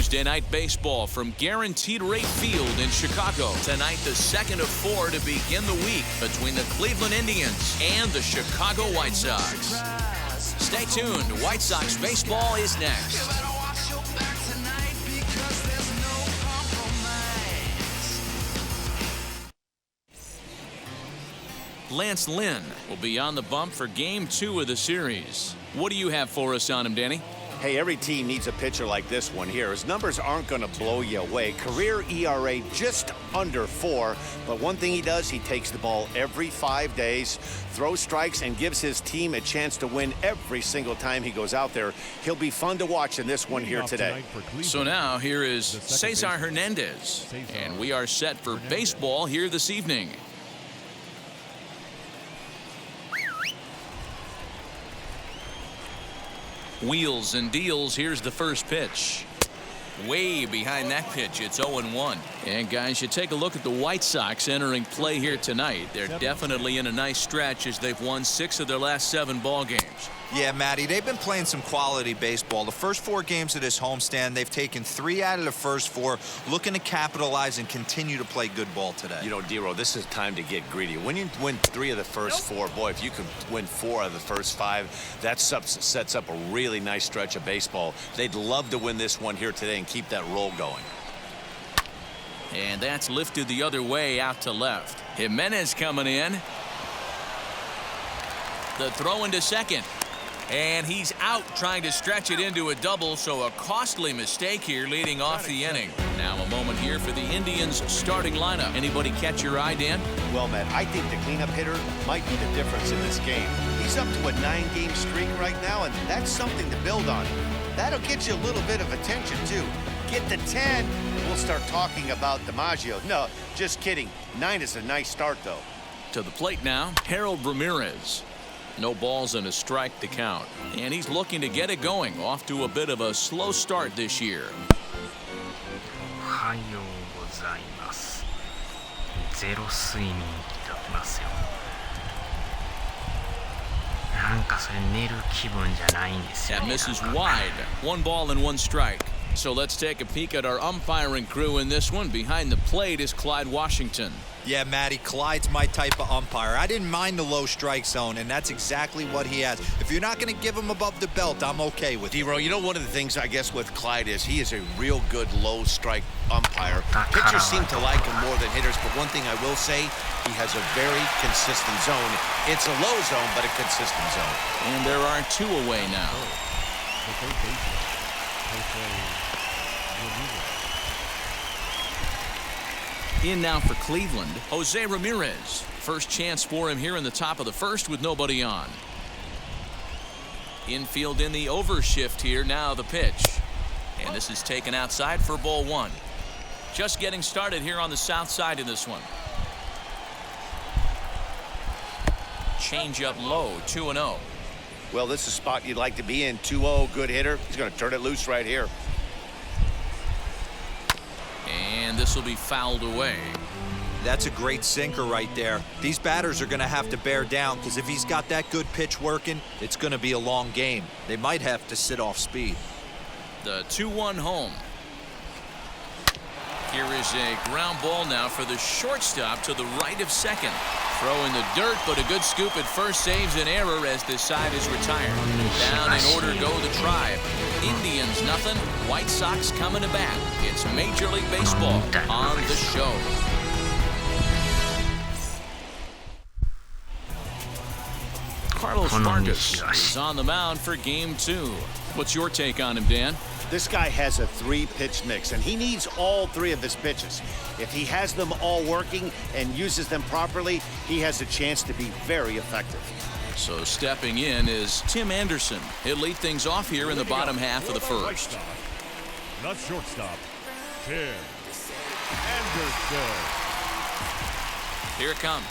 Thursday night baseball from Guaranteed Rate Field in Chicago. Tonight, the second of 4 to begin the week between the Cleveland Indians and the Chicago White Sox. Stay tuned. White Sox baseball is next. Lance Lynn will be on the bump for Game 2 of the series. What do you have for us on him, Danny? Hey, every team needs a pitcher like this one here. His numbers aren't going to blow you away. Career ERA just under 4. But one thing he does, he takes the ball every 5 days, throws strikes, and gives his team a chance to win every single time he goes out there. He'll be fun to watch in this one here today. So now here is Cesar Hernandez. And we are set for baseball here this evening. Wheels and deals. Here's the first pitch. Way behind that pitch. It's 0-1. And guys, you take a look at the White Sox entering play here tonight. They're definitely in a nice stretch as they've won 6 of their last 7 ball games. Yeah, Matty, they've been playing some quality baseball. The first 4 games of this homestand, they've taken 3 out of the first 4, looking to capitalize and continue to play good ball today. You know, Dero, this is time to get greedy. When you win 3 of the first 4, boy, if you can win 4 out of the first 5, that sets up a really nice stretch of baseball. They'd love to win this one here today and keep that roll going. And that's lifted the other way out to left. Jimenez coming in. The throw into second. And he's out trying to stretch it into a double, so a costly mistake here leading off the inning. Now a moment here for the Indians starting lineup. Anybody catch your eye, Dan? Well, Matt, I think the cleanup hitter might be the difference in this game. He's up to a 9-game streak right now, and that's something to build on. That'll get you a little bit of attention, too. Get to 10, we'll start talking about DiMaggio. No, just kidding. 9 is a nice start, though. To the plate now, Harold Ramirez. No balls and a strike to count. And he's looking to get it going. Off to a bit of a slow start this year. おはようございます。ゼロ睡眠いただきますよ。なんかそれ寝る気分じゃないんですよね。 That misses wide. 1 ball and 1 strike. So let's take a peek at our umpiring crew in this one. Behind the plate is Clyde Washington. Yeah, Matty, Clyde's my type of umpire. I didn't mind the low strike zone, and that's exactly what he has. If you're not going to give him above the belt, I'm okay with it. Dero, you know, one of the things I guess with Clyde is he is a real good low strike umpire. Pitchers seem to like him more than hitters, but one thing I will say, he has a very consistent zone. It's a low zone, but a consistent zone. And there are 2 away now. In now for Cleveland, Jose Ramirez. First chance for him here in the top of the first with nobody on. Infield in the overshift here. Now the pitch. And this is taken outside for ball 1. Just getting started here on the south side in this one. Change up low, 2-0. Well, this is a spot you'd like to be in. 2-0, good hitter. He's going to turn it loose right here. And this will be fouled away. That's a great sinker right there. These batters are going to have to bear down, because if he's got that good pitch working, it's going to be a long game. They might have to sit off speed. The 2-1 home. Here is a ground ball now for the shortstop to the right of second. Throw in the dirt, but a good scoop at first saves an error as this side is retired. Down in order go the Tribe. Indians nothing. White Sox coming to bat. It's Major League Baseball on the show. Carlos Vargas is on the mound for game 2. What's your take on him, Dan? This guy has a 3-pitch mix, and he needs all 3 of his pitches. If he has them all working and uses them properly, he has a chance to be very effective. So stepping in is Tim Anderson. He'll lead things off here in the bottom half of the first. Not shortstop, Tim Anderson. Here it comes.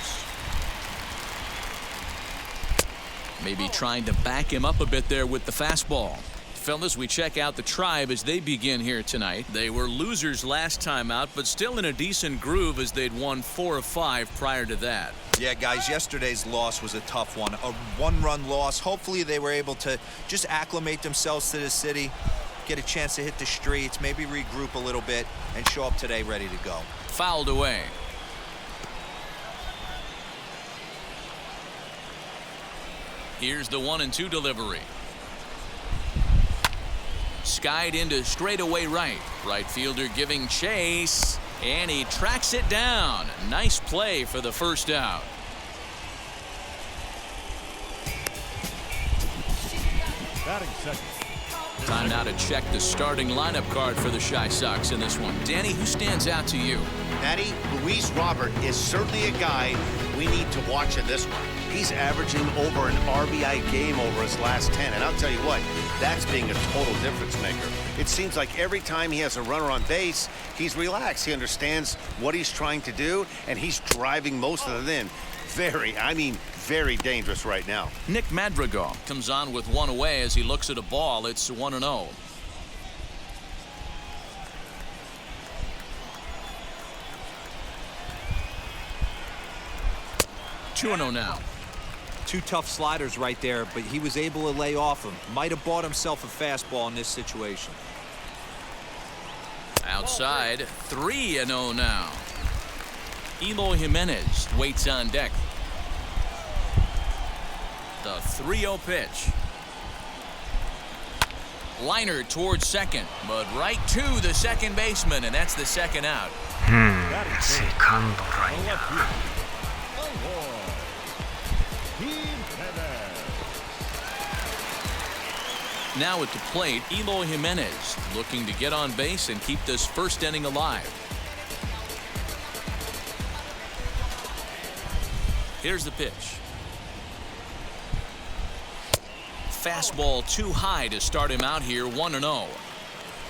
Maybe trying to back him up a bit there with the fastball. Fellas, we check out the Tribe as they begin here tonight. They were losers last time out, but still in a decent groove as they'd won 4 of 5 prior to that. Yeah, guys, yesterday's loss was a tough one. A 1-run loss. Hopefully they were able to just acclimate themselves to the city. get a chance to hit the streets, maybe regroup a little bit, and show up today ready to go. Fouled away. Here's the 1-2 delivery. Skied into straightaway right. Right fielder giving chase, and he tracks it down. Nice play for the first out. Batting second. Time now to check the starting lineup card for the Chi Sox in this one. Danny, who stands out to you? Matty, Luis Robert is certainly a guy we need to watch in this one. He's averaging over an RBI game over his last 10, and I'll tell you what, that's being a total difference maker. It seems like every time he has a runner on base, he's relaxed. He understands what he's trying to do, and he's driving most of it in. Very dangerous right now. Nick Madrigal comes on with one away as he looks at a ball. It's 1-0. Two 2-0 now. Two tough sliders right there, but he was able to lay off him. Might have bought himself a fastball in this situation. Outside, 3-0 now. Eloy Jimenez waits on deck. The 3-0 pitch. Liner towards second, but right to the second baseman, and that's the second out. Second liner. Now at the plate, Eloy Jimenez looking to get on base and keep this first inning alive. Here's the pitch. Fastball too high to start him out here, 1-0.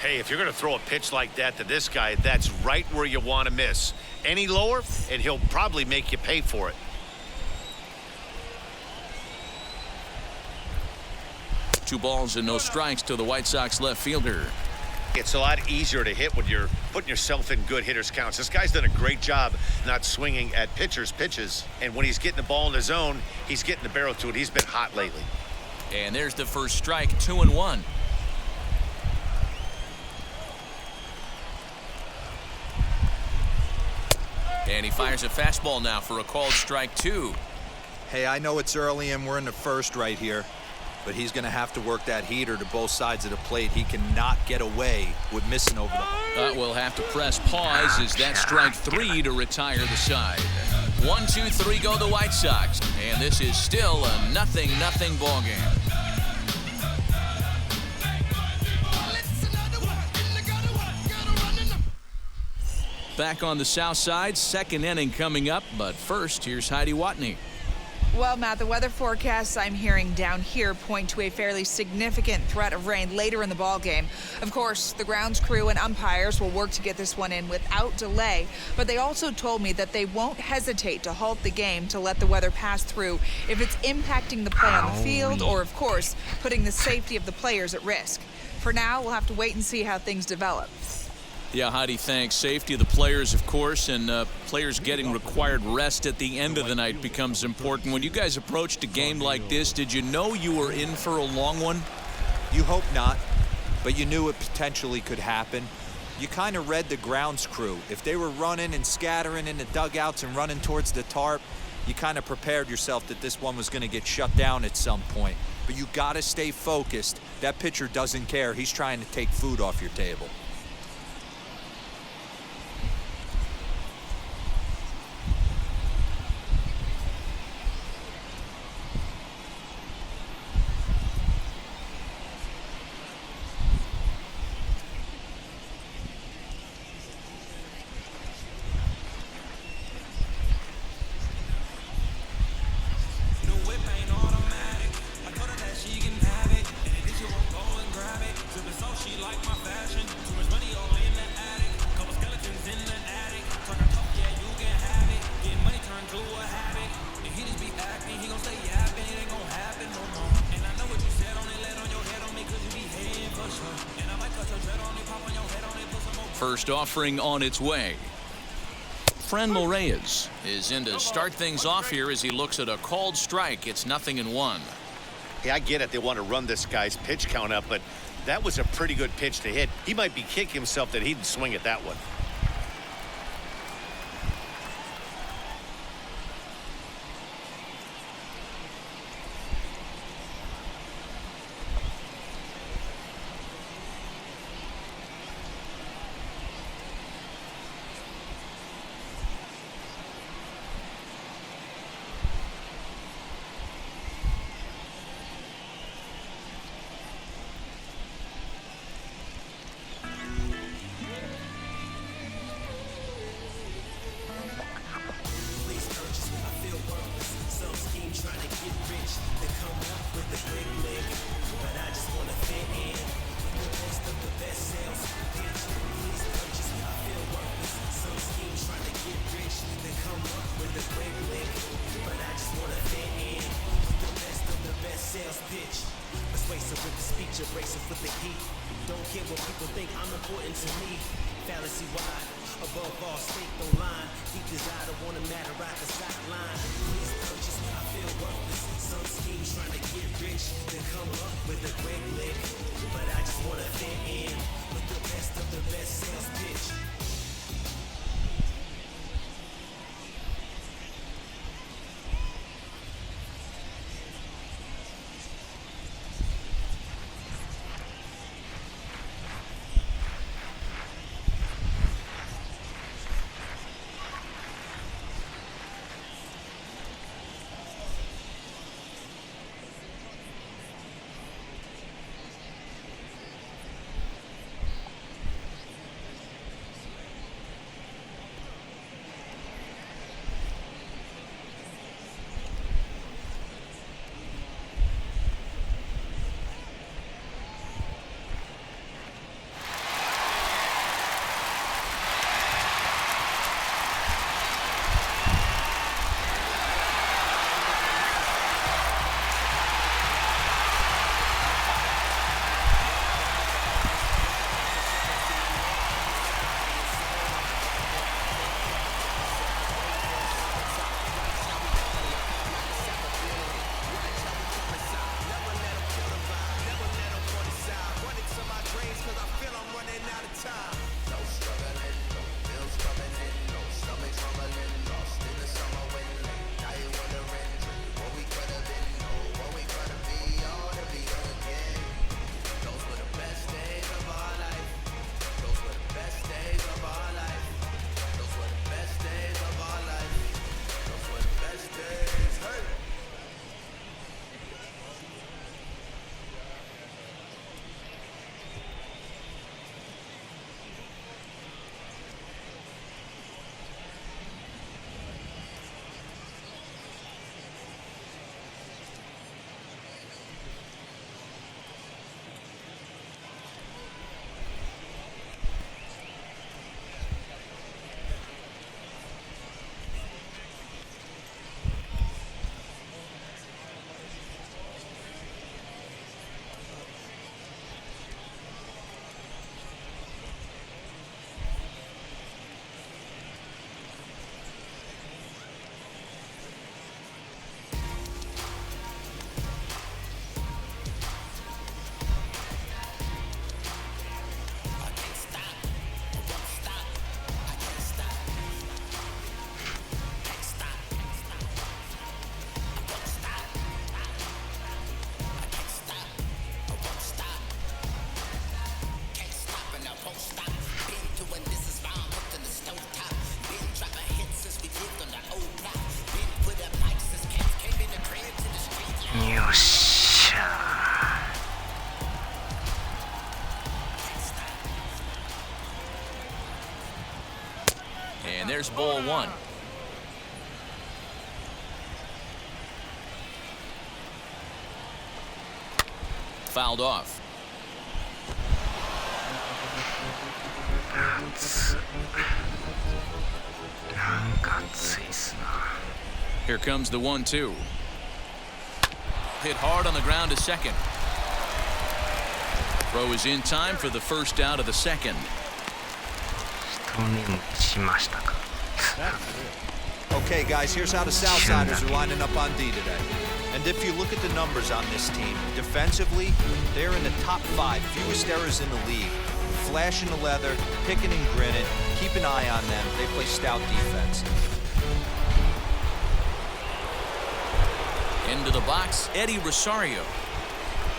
Hey, if you're going to throw a pitch like that to this guy, that's right where you want to miss. Any lower, and he'll probably make you pay for it. Two balls and no strikes to the White Sox left fielder. It's a lot easier to hit when you're putting yourself in good hitters' counts. This guy's done a great job not swinging at pitchers' pitches. And when he's getting the ball in the zone, he's getting the barrel to it. He's been hot lately. And there's the first strike, 2-1. And he fires a fastball now for a called strike 2. Hey, I know it's early and we're in the first right here, but he's going to have to work that heater to both sides of the plate. He cannot get away with missing over the... We'll have to press pause as that strike 3 to retire the side. 1, 2, 3 go the White Sox, and this is still a 0-0 ball game. Back on the south side, second inning coming up, but first, here's Heidi Watney. Well, Matt, the weather forecasts I'm hearing down here point to a fairly significant threat of rain later in the ball game. Of course, the grounds crew and umpires will work to get this one in without delay, but they also told me that they won't hesitate to halt the game to let the weather pass through if it's impacting the play on the field or, of course, putting the safety of the players at risk. For now, we'll have to wait and see how things develop. Yeah, Heidi, thanks. Safety of the players, of course, and players getting required rest at the end of the night becomes important. When you guys approached a game like this, did you know you were in for a long one? You hope not, but you knew it potentially could happen. You kind of read the grounds crew. If they were running and scattering in the dugouts and running towards the tarp, you kind of prepared yourself that this one was going to get shut down at some point. But you got to stay focused. That pitcher doesn't care. He's trying to take food off your table. First offering on its way. Franmil Reyes is in to start things off here as he looks at a called strike. It's 0-1. Hey, I get it. They want to run this guy's pitch count up, but That was a pretty good pitch to hit. He might be kicking himself that he didn't swing at that one. And there's ball one. Fouled off. Here comes the 1-2. Hit hard on the ground to second. Throw is in time for the first out of the second. Okay, guys, here's how the Southsiders are lining up on D today. And if you look at the numbers on this team, defensively, they're in the top 5, fewest errors in the league. Flashing the leather, picking and grinning, keep an eye on them. They play stout defense. Into the box, Eddie Rosario.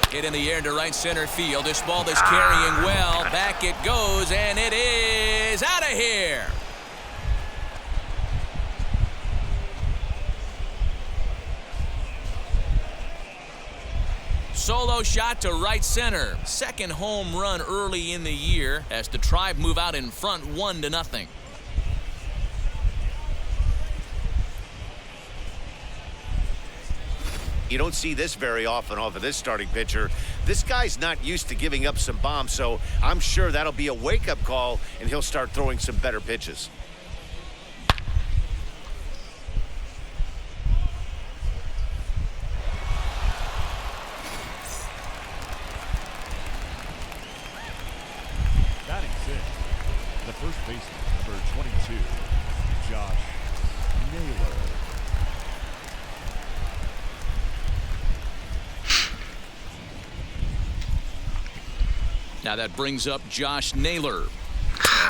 Hit in the air to right center field. This ball is carrying well. Back it goes, and it is out of here. Solo shot to right center. Second home run early in the year as the Tribe move out in front 1-0. You don't see this very often off of this starting pitcher. This guy's not used to giving up some bombs, so I'm sure that'll be a wake-up call, and he'll start throwing some better pitches. Batting sixth, the first baseman, number 22, Josh Naylor. Now that brings up Josh Naylor,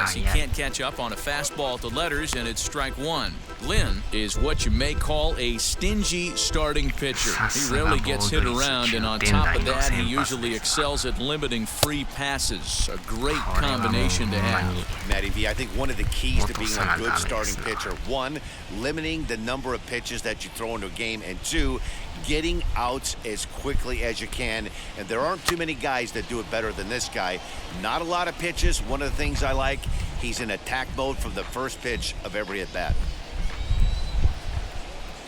as he can't catch up on a fastball at the letters, and it's strike one. Lynn is what you may call a stingy starting pitcher. He rarely gets hit around, and on top of that, he usually excels at limiting free passes. A great combination to have. Matty V, I think one of the keys to being a good starting pitcher, one, limiting the number of pitches that you throw into a game, and two, getting outs as quickly as you can. And there aren't too many guys that do it better than this guy. Not a lot of pitches. One of the things I like, he's in attack mode from the first pitch of every at-bat.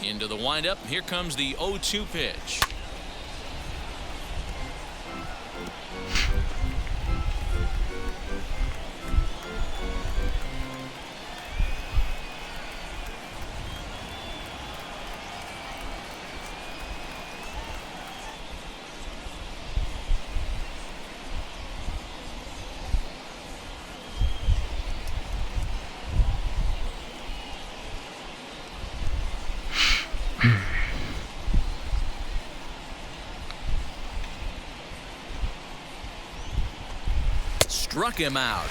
Into the windup. Here comes the 0-2 pitch. Struck him out.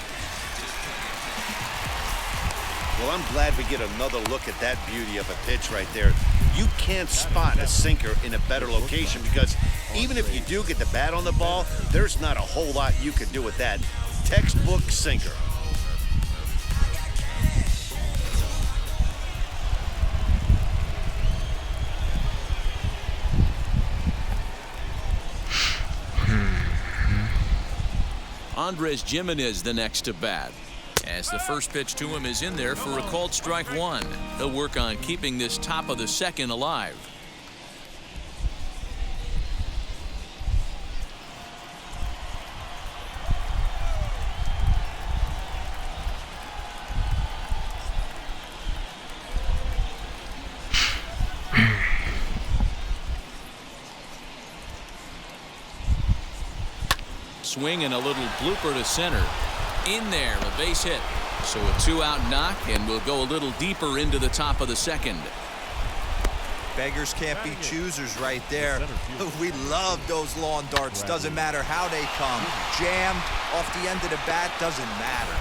Well, I'm glad we get another look at that beauty of a pitch right there. You can't spot a sinker in a better location because even if you do get the bat on the ball, there's not a whole lot you can do with that. Textbook sinker. Andres Gimenez the next to bat, as the first pitch to him is in there for a called strike one. He'll work on keeping this top of the second alive. Swing and a little blooper to center. In there, a base hit. So a two-out knock, and we'll go a little deeper into the top of the second. Beggars can't be choosers right there. We love those lawn darts. Doesn't matter how they come. Jammed off the end of the bat, doesn't matter.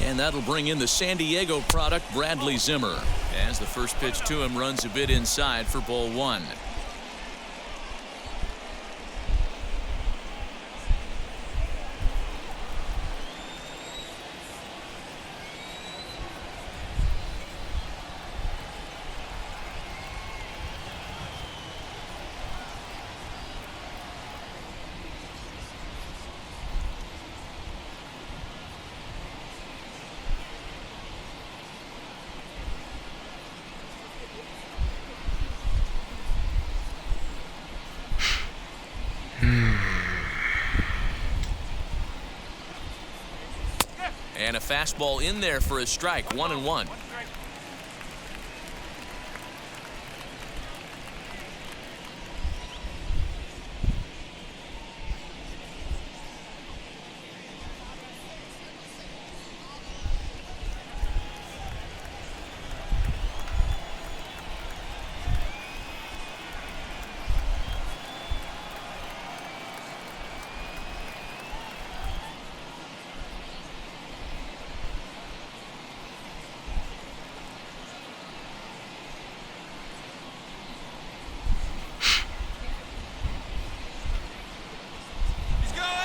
And that'll bring in the San Diego product, Bradley Zimmer, as the first pitch to him runs a bit inside for ball one. And a fastball in there for a strike, 1-1.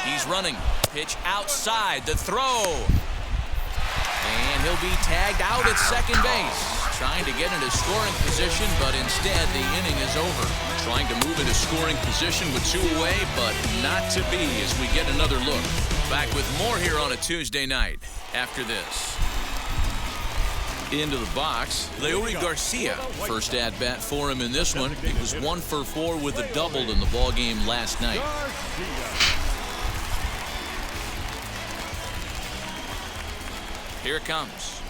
He's running. Pitch outside. The throw. And he'll be tagged out at second base. Trying to get into scoring position, but instead the inning is over. Trying to move into scoring position with 2 away, but not to be as we get another look. Back with more here on a Tuesday night after this. Into the box, Leury Garcia. First at bat for him in this one. He was 1 for 4 with a double in the ball game last night. Here it comes.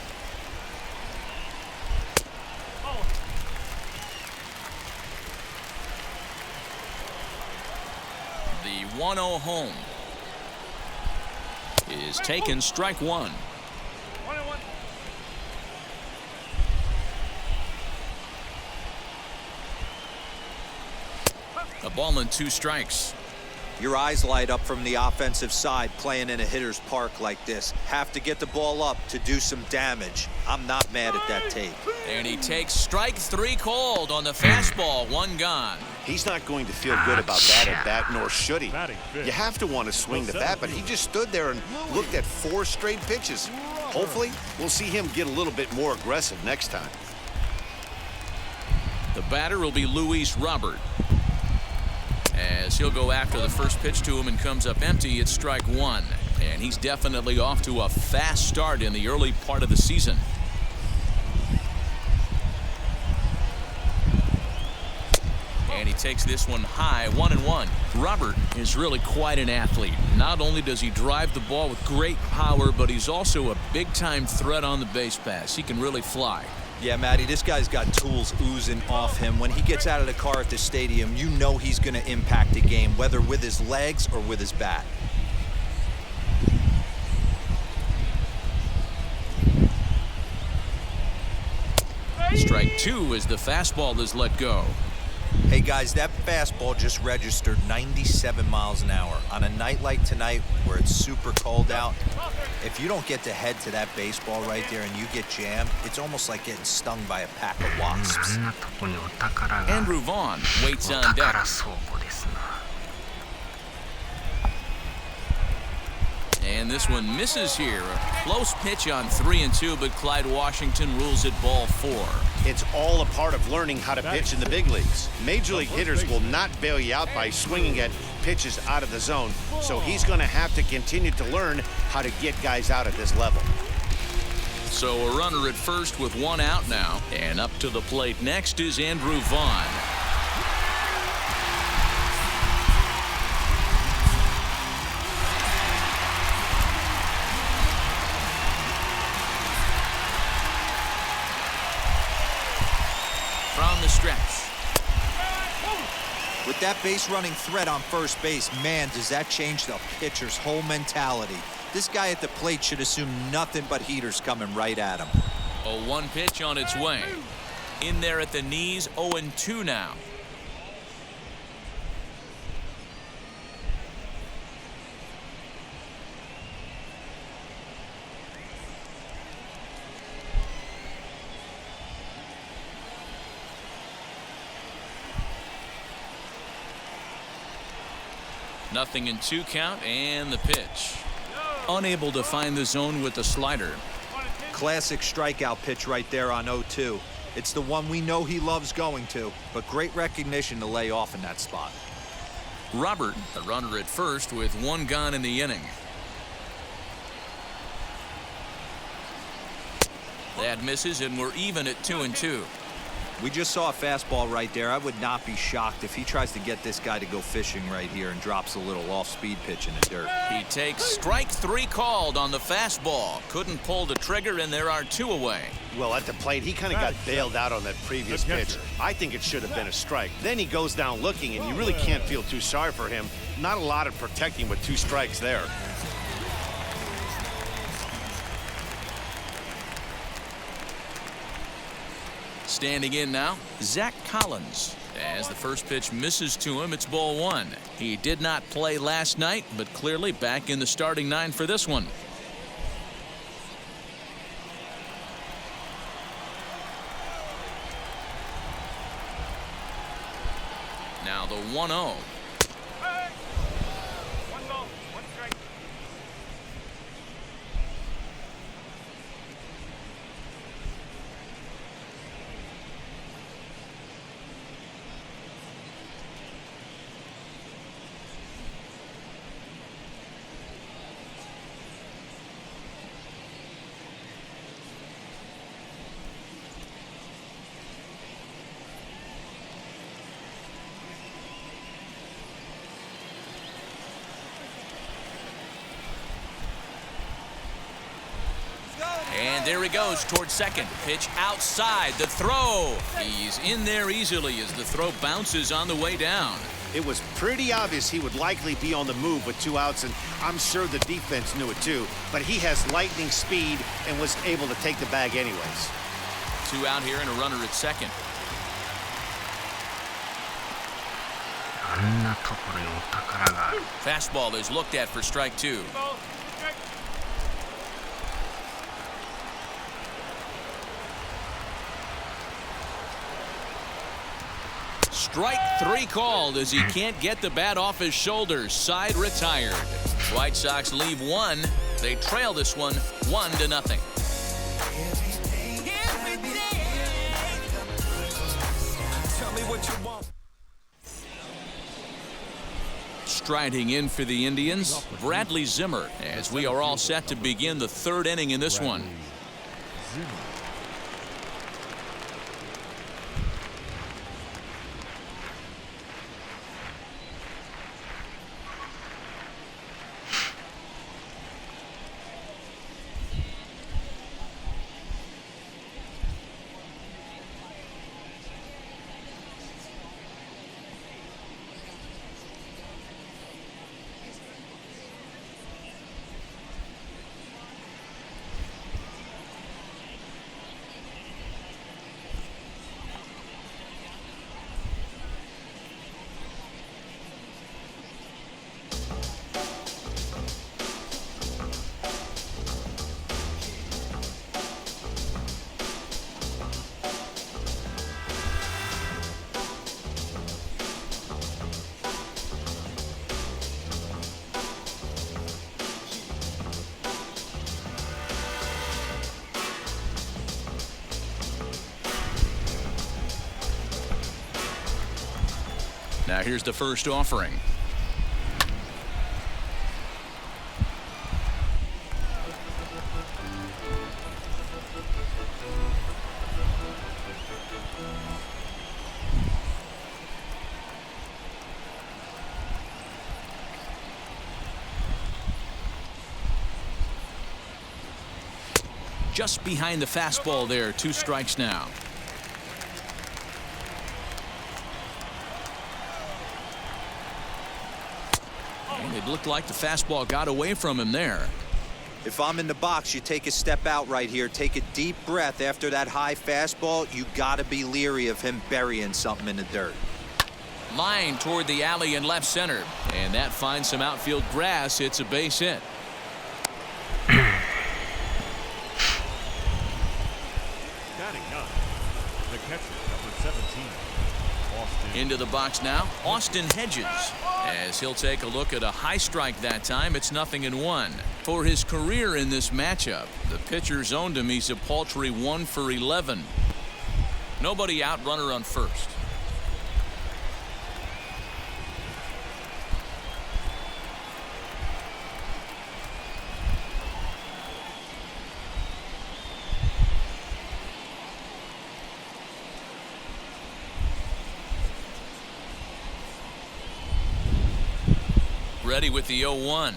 The 1-0 home is taken, strike 1. A ball and 2 strikes. Your eyes light up from the offensive side playing in a hitter's park like this. Have to get the ball up to do some damage. I'm not mad at that take. And he takes strike 3 called on the fastball. 1 gone. He's not going to feel good about that at bat, nor should he. You have to want to swing the bat, but he just stood there and looked at 4 straight pitches. Hopefully, we'll see him get a little bit more aggressive next time. The batter will be Luis Robert. As he'll go after the first pitch to him and comes up empty, it's strike 1. And he's definitely off to a fast start in the early part of the season. And he takes this one high, 1-1. Robert is really quite an athlete. Not only does he drive the ball with great power, but he's also a big-time threat on the base pass. He can really fly. Yeah, Matty, this guy's got tools oozing off him. When he gets out of the car at the stadium, you know he's going to impact the game, whether with his legs or with his bat. Strike 2 as the fastball is let go. Hey, guys, that fastball just registered 97 miles an hour. On a night like tonight where it's super cold out, if you don't get to head to that baseball right there and you get jammed, it's almost like getting stung by a pack of wasps. Andrew Vaughn waits on deck. And this one misses here. A close pitch on 3-2, but Clyde Washington rules it ball 4. It's all a part of learning how to pitch in the big leagues. Major league hitters will not bail you out by swinging at pitches out of the zone, so he's going to have to continue to learn how to get guys out at this level. So a runner at first with 1 out now, and up to the plate next is Andrew Vaughn. From the stretch. With that base running threat on first base, man, does that change the pitcher's whole mentality. This guy at the plate should assume nothing but heaters coming right at him. A 1 pitch on its way. In there at the knees, 0-2 now. Nothing in 2 count, and the pitch. Unable to find the zone with the slider. Classic strikeout pitch right there on 0-2. It's the one we know he loves going to, but great recognition to lay off in that spot. Robert, the runner at first with 1 gone in the inning. That misses, and we're even at 2-2. We just saw a fastball right there. I would not be shocked if he tries to get this guy to go fishing right here and drops a little off-speed pitch in the dirt. He takes strike 3 called on the fastball. Couldn't pull the trigger, and there are 2 away. Well, at the plate, he kind of got bailed out on that previous pitch. I think it should have been a strike. Then he goes down looking, and you really can't feel too sorry for him. Not a lot of protecting with 2 strikes there. Standing in now, Zach Collins. As the first pitch misses to him, it's ball 1. He did not play last night, but clearly back in the starting 9 for this one. Now the 1-0. And there he goes towards second. Pitch outside. The throw. He's in there easily as the throw bounces on the way down. It was pretty obvious he would likely be on the move with 2 outs, and I'm sure the defense knew it too. But he has lightning speed and was able to take the bag anyways. 2 out here and a runner at second. あんなところにお宝がある。 Fastball is looked at for strike 2. Strike 3 called as he can't get the bat off his shoulders. Side retired. White Sox leave 1. They trail this one 1-0. Striding in for the Indians, Bradley Zimmer, as we are all set to begin the 3rd inning in this one. Now here's the first offering. Just behind the fastball there, 2 strikes now. It looked like the fastball got away from him there. If I'm in the box, you take a step out right here, take a deep breath after that high fastball. You got to be leery of him burying something in the dirt. Line toward the alley in left center, and that finds some outfield grass. It's a base hit. Batting 9, the catcher, number 17. Into the box now, Austin Hedges, as he'll take a look at a high strike that time. It's 0-1. For his career in this matchup, the pitcher zoned him. He's a paltry 1 for 11. Nobody out, runner on first. Ready with the 0-1.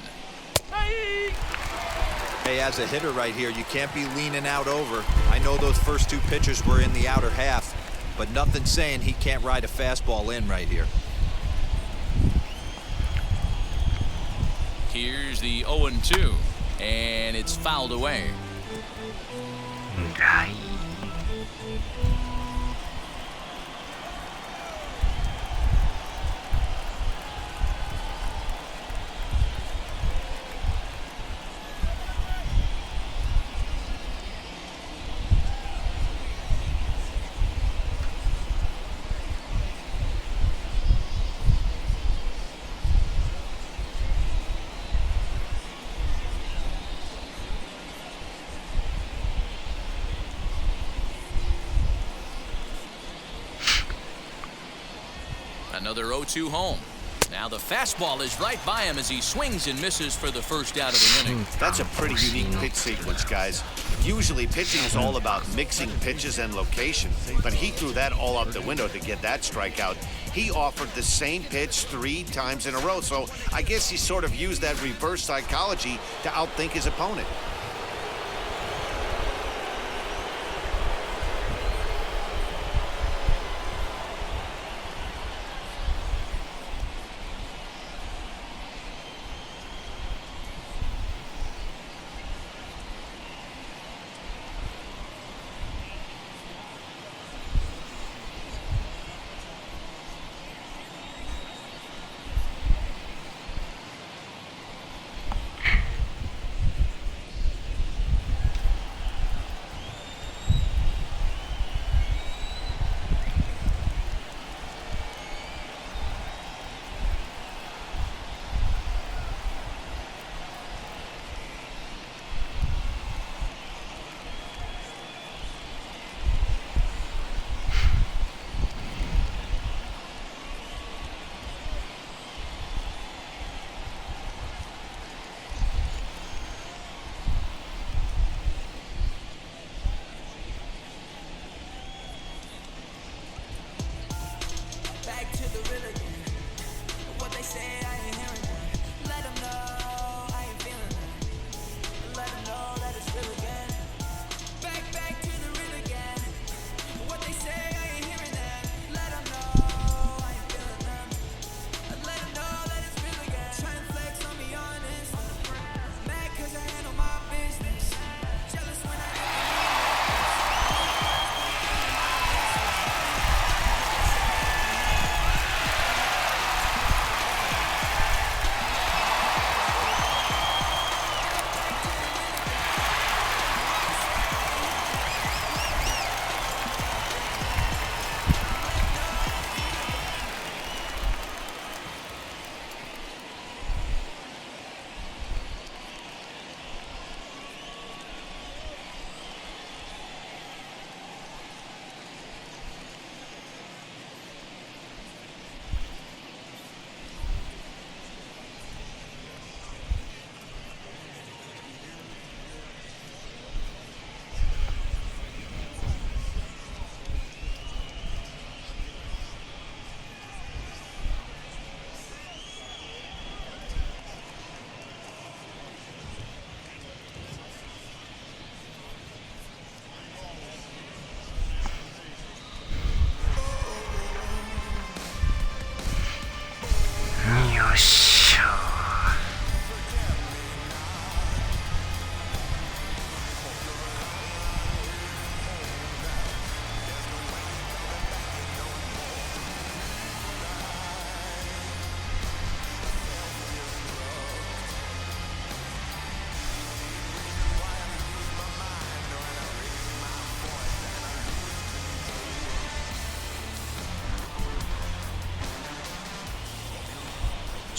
Hey, as a hitter right here, you can't be leaning out over. I know those first 2 pitchers were in the outer half, but nothing saying he can't ride a fastball in right here. Here's the 0-2, and it's fouled away. Another 0-2 home. Now the fastball is right by him as he swings and misses for the first out of the inning. That's a pretty unique pitch sequence, guys. Usually pitching is all about mixing pitches and location, but he threw that all out the window to get that strikeout. He offered the same pitch 3 times in a row, so I guess he sort of used that reverse psychology to outthink his opponent.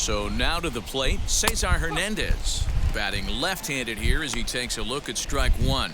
So now to the plate, Cesar Hernandez. Batting left-handed here as he takes a look at strike one.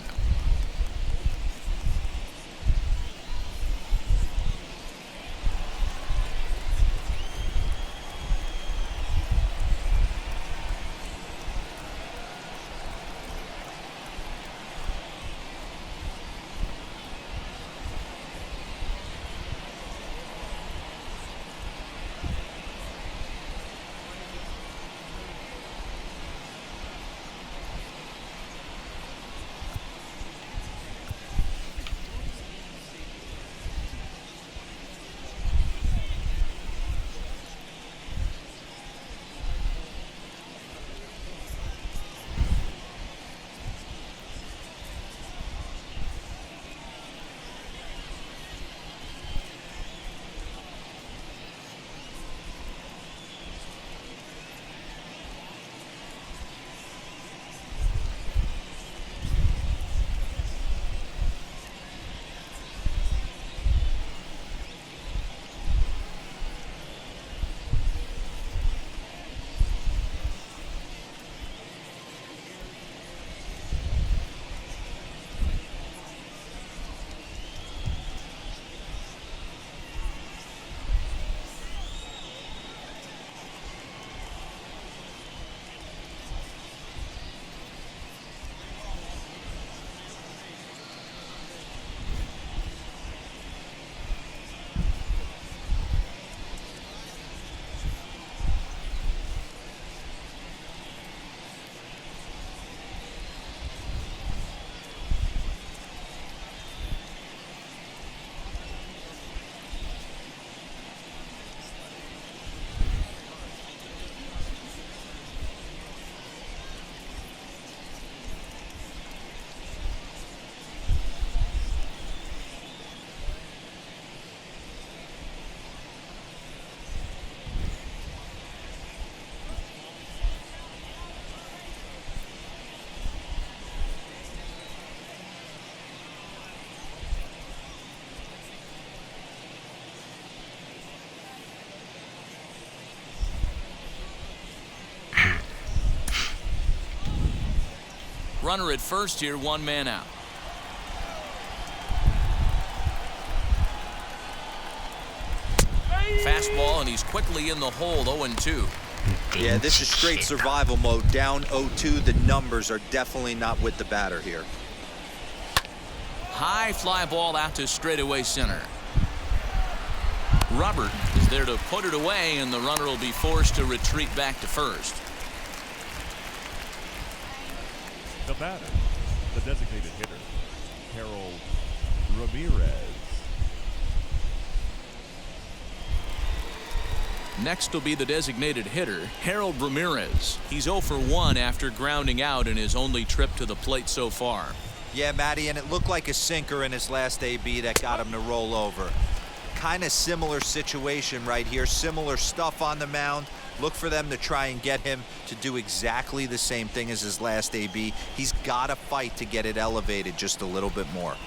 Runner at first here, one man out. Fastball, and he's quickly in the hole, 0-2. Yeah, this is straight survival mode. Down 0-2. The numbers are definitely not with the batter here. High fly ball out to straightaway center. Robert is there to put it away, and the runner will be forced to retreat back to first. The batter, the designated hitter, Harold Ramirez. Next will be the designated hitter, Harold Ramirez. He's 0 for 1 after grounding out in his only trip to the plate so far. Yeah, Matty, and it looked like a sinker in his last AB that got him to roll over. Kind of similar situation right here. Similar stuff on the mound. Look for them to try and get him to do exactly the same thing as his last AB. He's got to fight to get it elevated just a little bit more.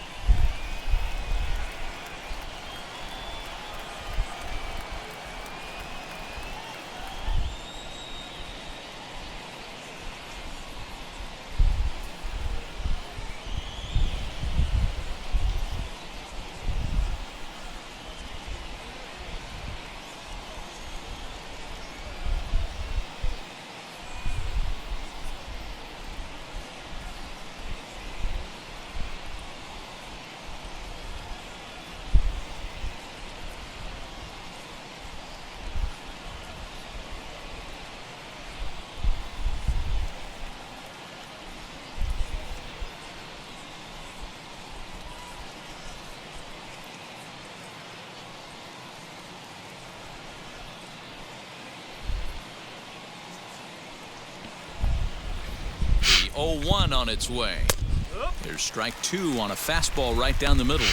The 0-1 on its way. There's strike two on a fastball right down the middle.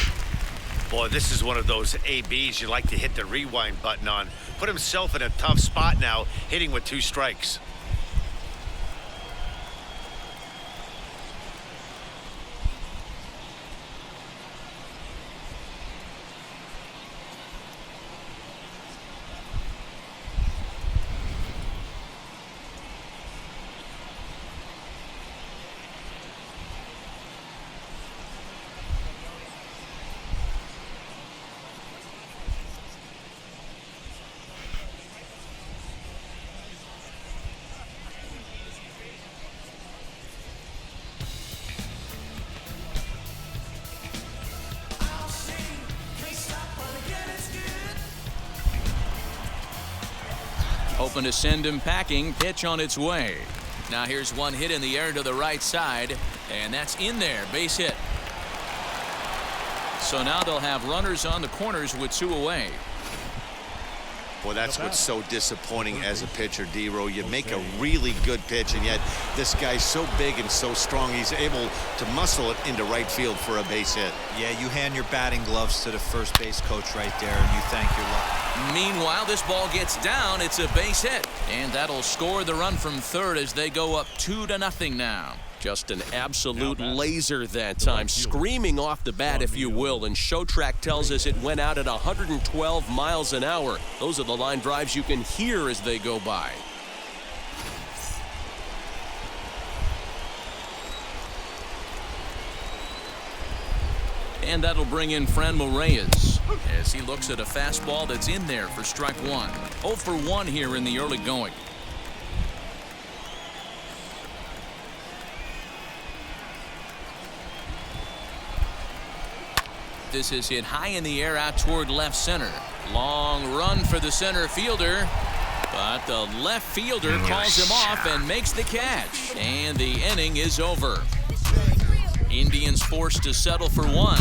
Boy, this is one of those ABs you like to hit the rewind button on. Put himself in a tough spot now, hitting with 2 strikes. hoping to send him packing. Pitch on its way. Now here's one hit in the air to the right side, and that's in there. Base hit. So now they'll have runners on the corners with 2 away. Well, that's what's so disappointing as a pitcher, D-Row. You make a really good pitch, and yet this guy's so big and so strong, he's able to muscle it into right field for a base hit. Yeah, you hand your batting gloves to the first base coach right there, and you thank your luck. Meanwhile, this ball gets down. It's a base hit, and that'll score the run from third as they go up 2-0 now. Just an absolute laser that time, screaming off the bat, if you will, and Showtrack tells us it went out at 112 miles an hour. Those are the line drives you can hear as they go by. And that'll bring in Franmil Reyes as he looks at a fastball that's in there for strike 1. 0 for 1 here in the early going. This is hit high in the air out toward left center. Long run for the center fielder, but the left fielder calls him off and makes the catch, and the inning is over. Indians forced to settle for 1.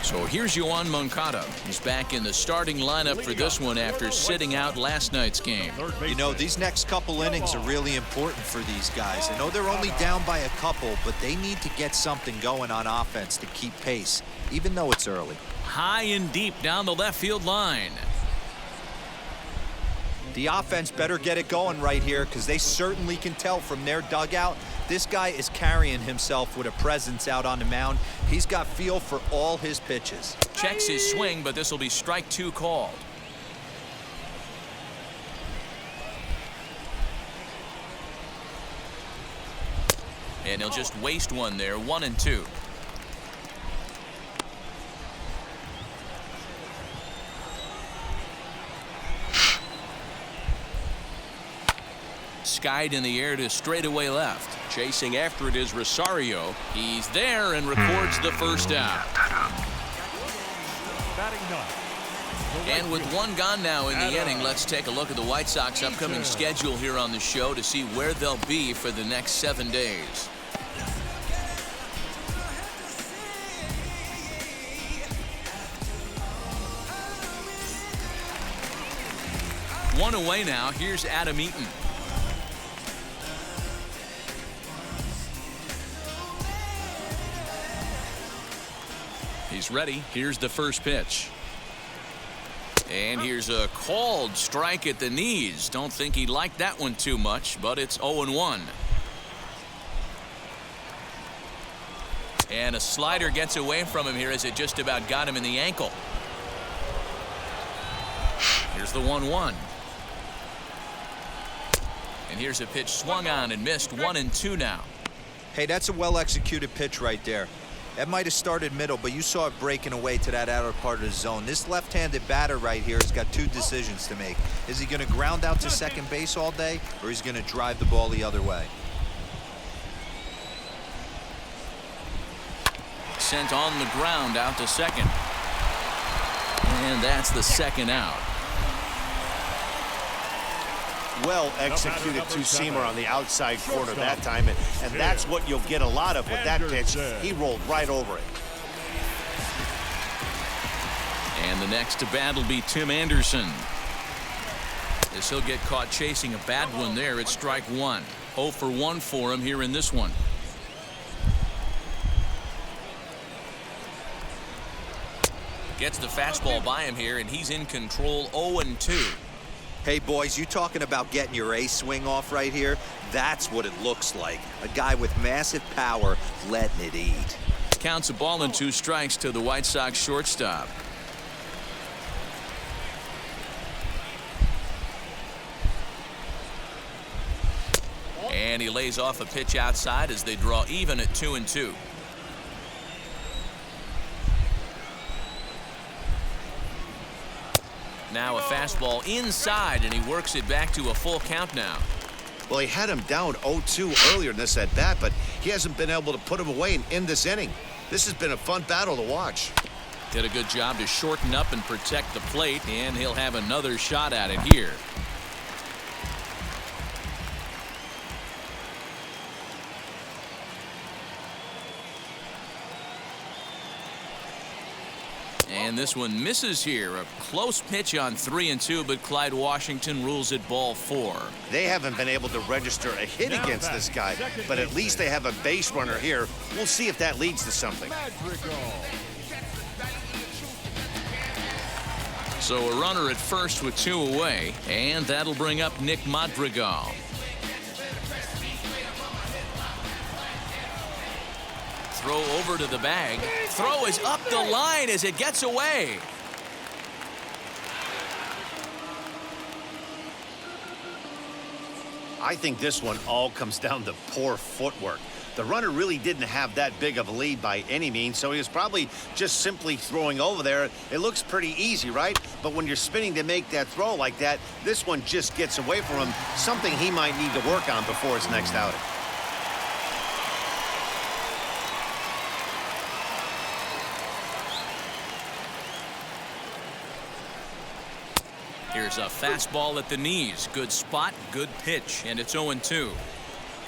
So here's Yoan Moncada. He's back in the starting lineup for this one after sitting out last night's game. You know, these next couple innings are really important for these guys. I know they're only down by a couple, but they need to get something going on offense to keep pace, even though it's early. High and deep down the left field line. The offense better get it going right here, because they certainly can tell from their dugout this guy is carrying himself with a presence out on the mound. He's got feel for all his pitches. Checks his swing, but this will be strike 2 called. And he'll just waste one there. 1-2. Skied in the air to straightaway left. Chasing after it is Rosario. He's there and records the first out. And with 1 gone now in the inning, let's take a look at the White Sox upcoming schedule here on the show to see where they'll be for the next 7 days. One away now. Here's Adam Eaton. He's ready. Here's the first pitch. And here's a called strike at the knees. Don't think he liked that one too much, but it's 0-1. And a slider gets away from him here as it just about got him in the ankle. Here's the 1-1. And here's a pitch swung on and missed. 1-2 now. Hey, that's a well-executed pitch right there. That might have started middle, but you saw it breaking away to that outer part of the zone. This left-handed batter right here has got 2 decisions to make. Is he going to ground out to second base all day, or is he going to drive the ball the other way? Sent on the ground out to second. And that's the second out. Well executed two-seamer on the outside corner that time, and that's what you'll get a lot of with that pitch. He rolled right over it. And the next to bat will be Tim Anderson, as he'll get caught chasing a bad one there at strike 1. 0 for 1 for him here in this one. Gets the fastball by him here, and he's in control. 0-2. Hey, boys, you talking about getting your ace swing off right here? That's what it looks like. A guy with massive power letting it eat. Counts a ball and 2 strikes to the White Sox shortstop. And he lays off a pitch outside as they draw even at 2-2. Now a fastball inside, and he works it back to a full count now. Well, he had him down 0-2 earlier in this at bat, but he hasn't been able to put him away and end this inning. This has been a fun battle to watch. Did a good job to shorten up and protect the plate, and he'll have another shot at it here. And this one misses here. A close pitch on 3-2, but Clyde Washington rules it ball 4. They haven't been able to register a hit against this guy, but at least they have a base runner here. We'll see if that leads to something. So a runner at first with 2 away, and that'll bring up Nick Madrigal. Throw over to the bag. Throw is up the line as it gets away. I think this one all comes down to poor footwork. The runner really didn't have that big of a lead by any means, so he was probably just simply throwing over there. It looks pretty easy, right? But when you're spinning to make that throw like that, this one just gets away from him, something he might need to work on before his next outing. Here's a fastball at the knees. Good spot, good pitch, and it's 0-2.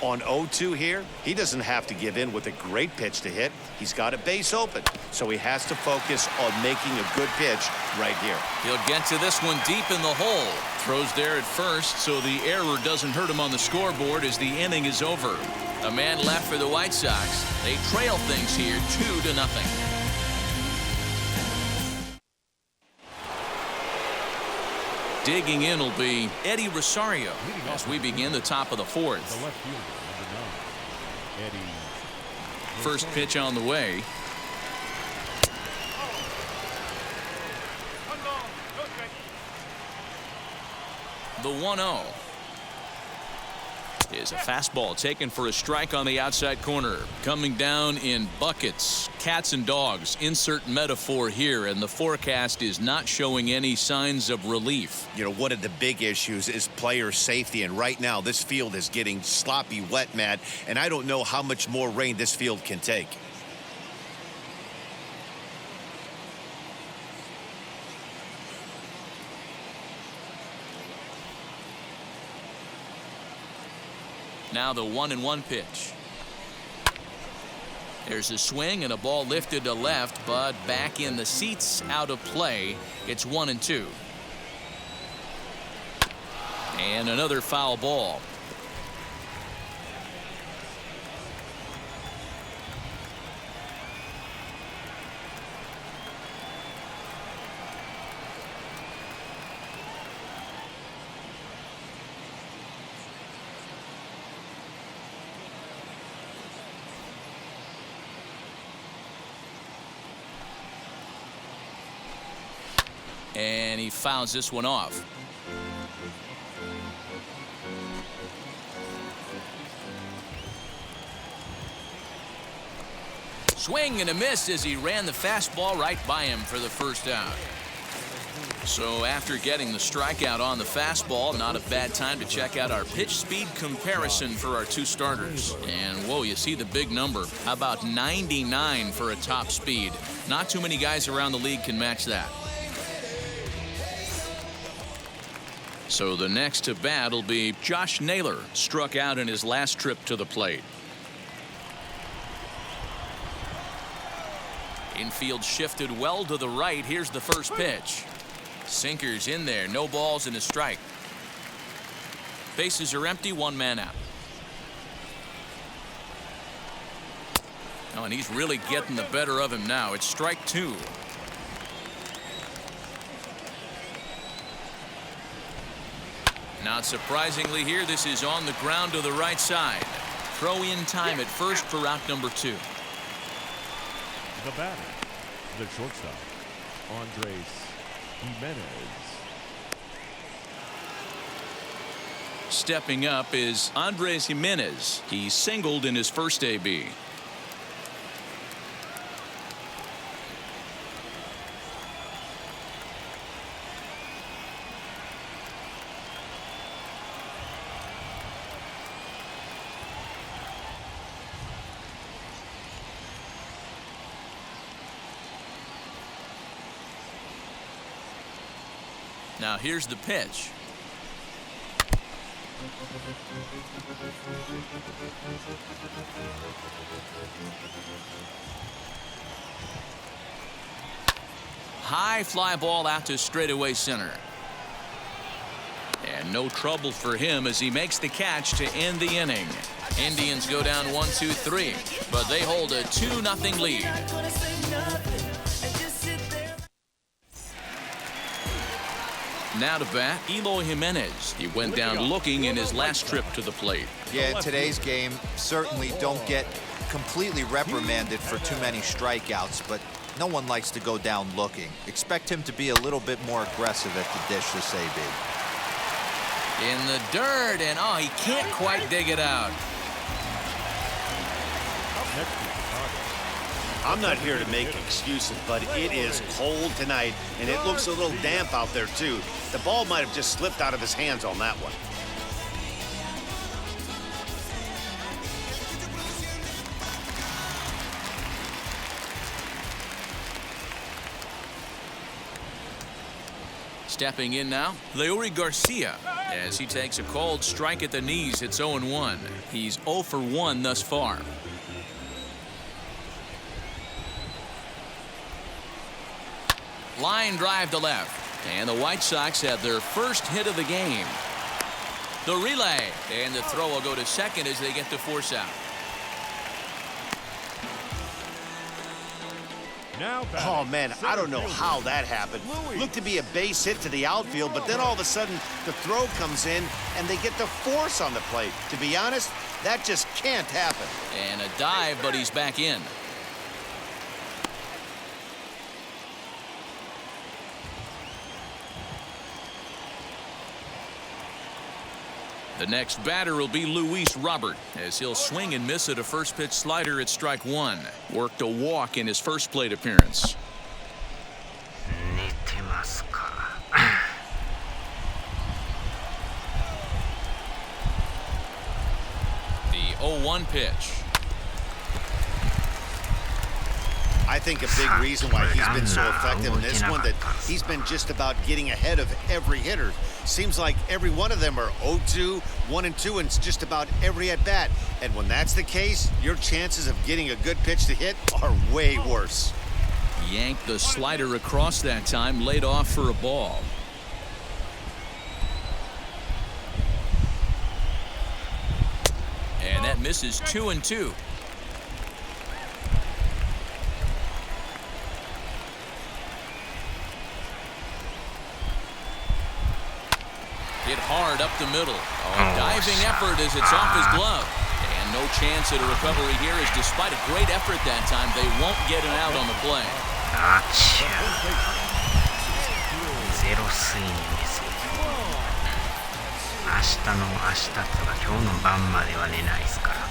On 0-2 here, he doesn't have to give in with a great pitch to hit. He's got a base open, so he has to focus on making a good pitch right here. He'll get to this one deep in the hole. Throws there at first, so the error doesn't hurt him on the scoreboard as the inning is over. A man left for the White Sox. They trail things here 2-0. Digging in will be Eddie Rosario as we begin the top of the 4th. The left fielder, number 9, Eddie. First pitch on the way. The 1-0 is a fastball taken for a strike on the outside corner. Coming down in buckets, cats and dogs. Insert metaphor here, and the forecast is not showing any signs of relief. You know, one of the big issues is player safety, and right now this field is getting sloppy wet, Matt, and I don't know how much more rain this field can take. Now the 1-1 pitch. There's a swing and a ball lifted to left, but back in the seats, out of play. It's 1-2. And another foul ball. And he fouls this one off. Swing and a miss as he ran the fastball right by him for the first out. So after getting the strikeout on the fastball, not a bad time to check out our pitch speed comparison for our 2 starters. And whoa, you see the big number. How about 99 for a top speed? Not too many guys around the league can match that. So the next to bat will be Josh Naylor, struck out in his last trip to the plate. Infield shifted well to the right. Here's the first pitch. Sinker's in there. No balls and a strike. Bases are empty. 1 man out. Oh, and he's really getting the better of him now. It's strike 2. Not surprisingly here, this is on the ground to the right side. Throw in time at first for out number 2. The batter, the shortstop, Andres Jimenez. Stepping up is Andres Jimenez. He singled in his first AB. Now here's the pitch. High fly ball out to straightaway center. And no trouble for him as he makes the catch to end the inning. Indians go down 1-2-3, but they hold a 2-0 lead. Now to bat, Eloy Jimenez. He went down looking in his last trip to the plate. Yeah, today's game certainly don't get completely reprimanded for too many strikeouts, but no one likes to go down looking. Expect him to be a little bit more aggressive at the dish this AB. In the dirt, and oh, he can't quite dig it out. I'm not here to make excuses, but it is cold tonight, and it looks a little damp out there, too. The ball might have just slipped out of his hands on that one. Stepping in now, Leury Garcia, as he takes a cold strike at the knees. It's 0-1. He's 0 for 1 thus far. Line drive to left, and the White Sox have their first hit of the game. The relay, and the throw will go to second as they get the force out. Oh, man, I don't know how that happened. Looked to be a base hit to the outfield, but then all of a sudden the throw comes in and they get the force on the plate. To be honest, that just can't happen. And a dive, but he's back in. The next batter will be Luis Robert, as he'll swing and miss at a first pitch slider at strike one. Worked a walk in his first plate appearance. The 0-1 pitch. I think a big reason why he's been so effective in this one that he's been just about getting ahead of every hitter. Seems like every one of them are 0-2, 1-2, and it's just about every at-bat. And when that's the case, your chances of getting a good pitch to hit are way worse. Yanked the slider across that time, laid off for a ball. And that misses 2-2. Hit hard up the middle. Diving effort as it's off his glove. And no chance at a recovery here, as despite a great effort that time, they won't get an out on the play. ゼロ睡眠ですよ。明日の明日とか今日の晩までは寝ないですから。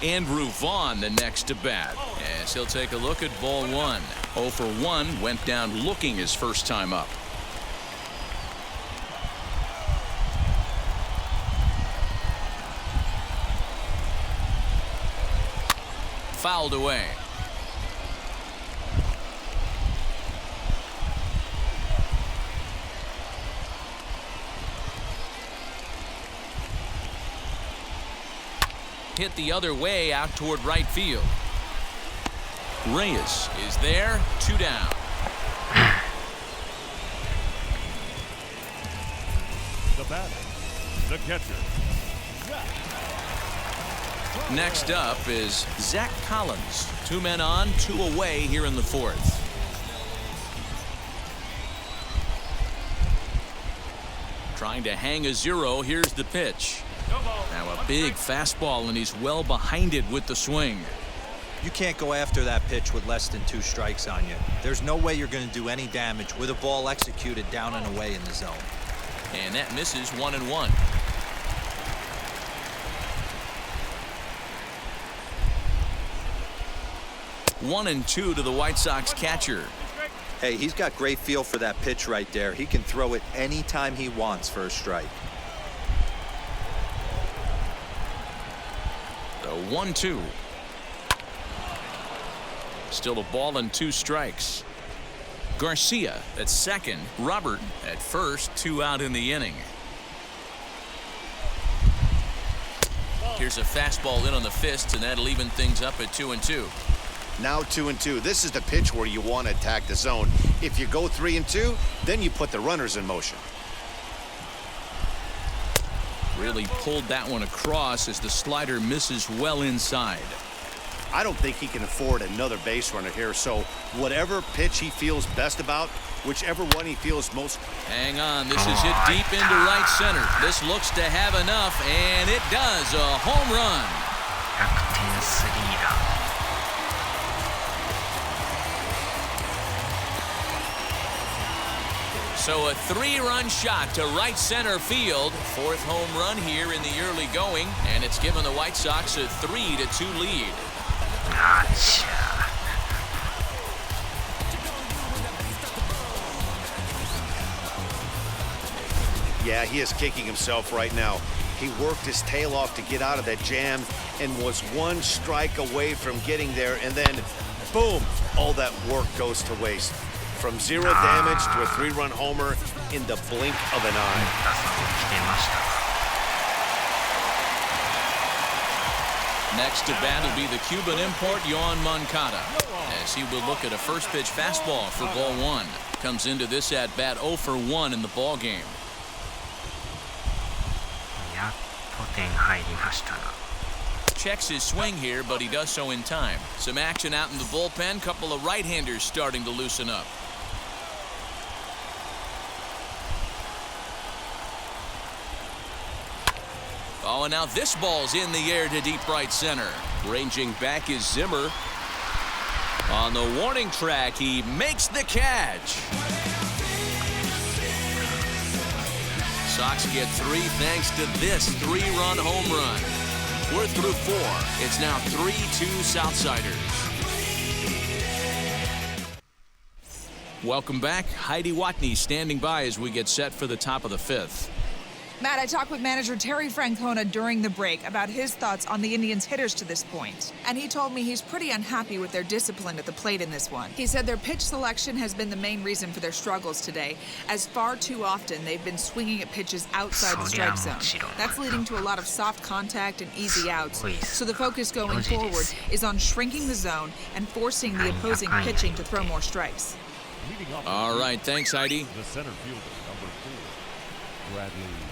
Andrew Vaughn the next to bat, as he'll take a look at ball one. 0 for 1, went down looking his first time up. Fouled away. Hit the other way out toward right field. Reyes is there, 2 down. The batter, the catcher. Next up is Zach Collins. 2 men on, 2 away here in the fourth. Trying to hang a 0. Here's the pitch. Now a big fastball, and he's well behind it with the swing. You can't go after that pitch with less than 2 strikes on you. There's no way you're going to do any damage with a ball executed down and away in the zone. And that misses 1-1. One and 2 to the White Sox catcher. Hey, he's got great feel for that pitch right there. He can throw it anytime he wants for a strike. The 1-2. Still a ball and 2 strikes. Garcia at second. Robert at first. 2 out in the inning. Here's a fastball in on the fists, and that'll even things up at 2-2. Now 2-2. This is the pitch where you want to attack the zone. If you go 3-2, then you put the runners in motion. Really pulled that one across as the slider misses well inside. I don't think he can afford another base runner here, so whatever pitch he feels best about, whichever one he feels most. Hang on, this is hit deep into right center. This looks to have enough, and it does. A home run. 100点スリーラン。So a 3-run shot to right center field. 4th home run here in the early going, and it's given the White Sox a 3-2 lead. Yeah, he is kicking himself right now. He worked his tail off to get out of that jam and was 1 strike away from getting there, and then boom, all that work goes to waste. From 0 damage to a 3-run homer in the blink of an eye. Next to bat will be the Cuban import, Yoan Moncada, as he will look at a first pitch fastball for ball 1. Comes into this at bat 0 for 1 in the ball game. やっと点入りましたな。 Checks his swing here, but he does so in time. Some action out in the bullpen. Couple of right-handers starting to loosen up. Oh, and now this ball's in the air to deep right center. Ranging back is Zimmer. On the warning track, he makes the catch. Sox get 3 thanks to this 3-run home run. We're through 4. It's now 3-2 Southsiders. Welcome back. Heidi Watney standing by as we get set for the top of the 5th. Matt, I talked with manager Terry Francona during the break about his thoughts on the Indians' hitters to this point. And he told me he's pretty unhappy with their discipline at the plate in this one. He said their pitch selection has been the main reason for their struggles today, as far too often they've been swinging at pitches outside the strike zone. That's leading to a lot of soft contact and easy outs. So the focus going forward is on shrinking the zone and forcing the opposing pitching to throw more strikes. All right, thanks, Heidi. The center fielder, number 4, Bradley.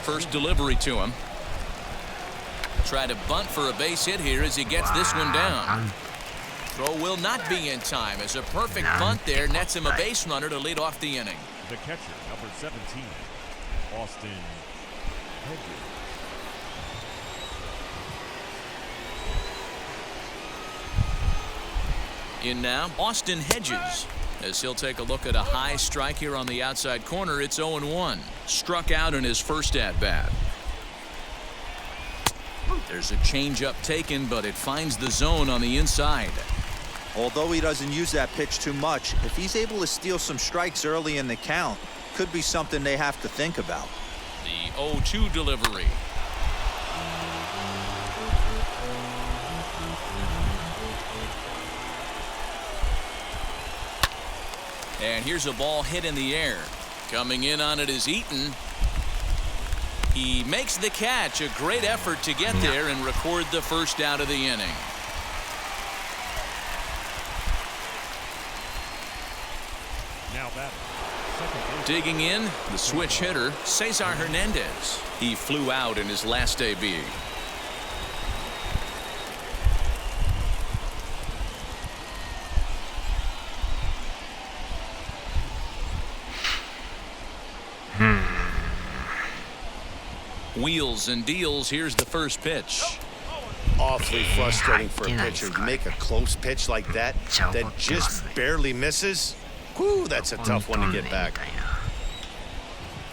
First delivery to him. Try to bunt for a base hit here as he gets this one down. Throw will not be in time as a perfect bunt there nets him a base runner to lead off the inning. The catcher, number 17, Austin Hedges. In now, Austin Hedges, as he'll take a look at a high strike here on the outside corner. It's 0-1. Struck out in his first at-bat. There's a changeup taken, but it finds the zone on the inside. Although he doesn't use that pitch too much, if he's able to steal some strikes early in the count, could be something they have to think about. The 0-2 delivery. And here's a ball hit in the air. Coming in on it is Eaton. He makes the catch. A great effort to get there and record the first out of the inning. Now batting, second base. Digging in, the switch hitter, Cesar Hernandez. He flew out in his last AB. Wheels and deals. Here's the first pitch. Awfully frustrating for a pitcher. You make a close pitch like that that just barely misses. Whew, that's a tough one to get back.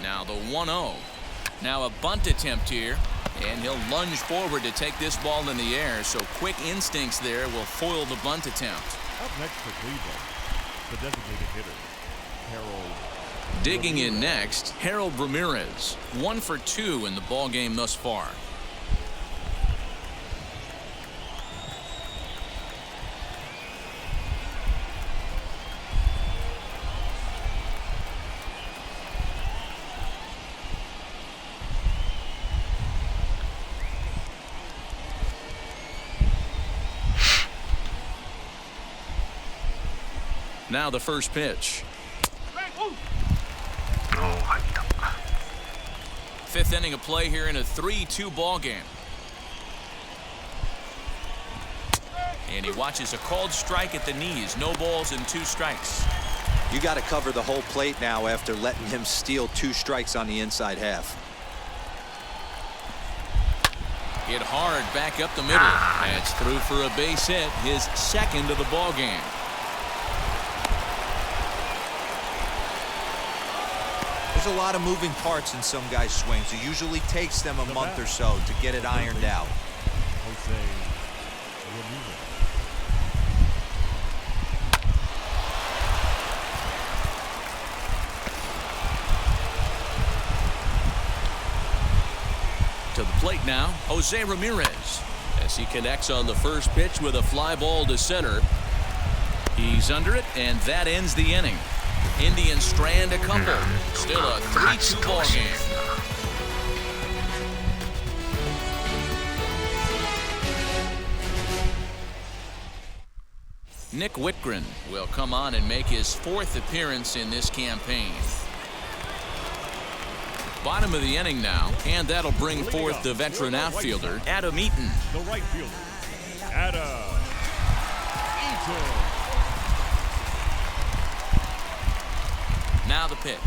Now the 1-0. Now a bunt attempt here, and he'll lunge forward to take this ball in the air, so quick instincts there will foil the bunt attempt. Up next for Cleveland, the designated hitter, Harold. Digging in next, Harold Ramirez. 1 for 2 in the ball game thus far. Now the first pitch. おお、入った。 Fifth inning of play here in a 3-2 ball game. And he watches a called strike at the knees. No balls and 2 strikes. You got to cover the whole plate now after letting him steal 2 strikes on the inside half. Hit hard back up the middle. That's through for a base hit, his second of the ball game. There's a lot of moving parts in some guys' swings. It usually takes them a month or so to get it ironed out. To the plate now, Jose Ramirez, as he connects on the first pitch with a fly ball to center. He's under it, and that ends the inning. Indians strand a couple. Still a 3-2 ball game. Nick Whitgren will come on and make his 4th appearance in this campaign. Bottom of the inning now, and that'll bring forth the veteran outfielder, Adam Eaton. The right fielder, Adam Eaton. Now the pitch.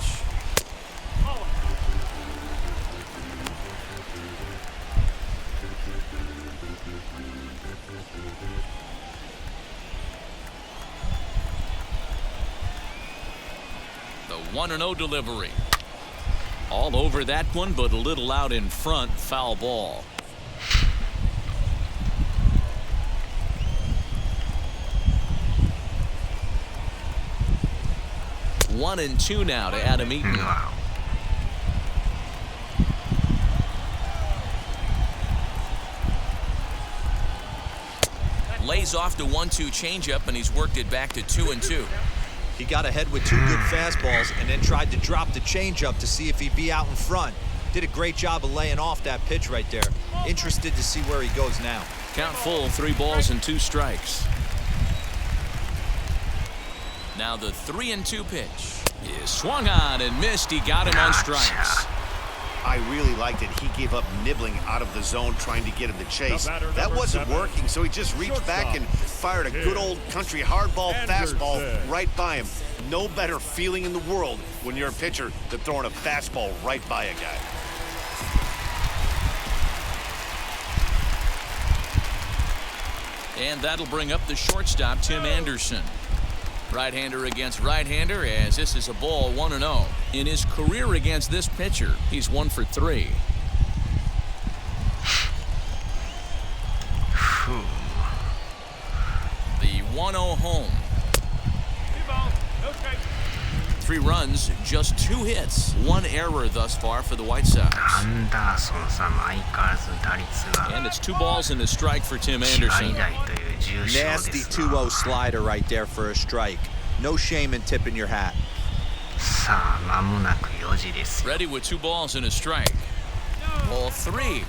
The 1-0 delivery. All over that one, but a little out in front. Foul ball. One and 2 now to Adam Eaton. Wow. Lays off the 1-2 changeup, and he's worked it back to 2-2. He got ahead with 2 good fastballs and then tried to drop the changeup to see if he'd be out in front. Did a great job of laying off that pitch right there. Interested to see where he goes now. Count full, 3 balls and 2 strikes. Now the 3-2 pitch is swung on and missed. He got him on strikes. I really liked it. He gave up nibbling out of the zone trying to get him to chase. That wasn't working, so he just reached back and fired a good old country hardball fastball right by him. No better feeling in the world when you're a pitcher than throwing a fastball right by a guy. And that'll bring up the shortstop, Tim Anderson. Right-hander against right-hander, as this is a ball 1-0. In his career against this pitcher, he's 1 for 3. The 1-0 home. 3 runs, just 2 hits, 1 error thus far for the White Sox. And it's 2 balls and a strike for Tim Anderson. Nasty 2-0 slider right there for a strike. No shame in tipping your hat. Ready with 2 balls and a strike. Ball 3.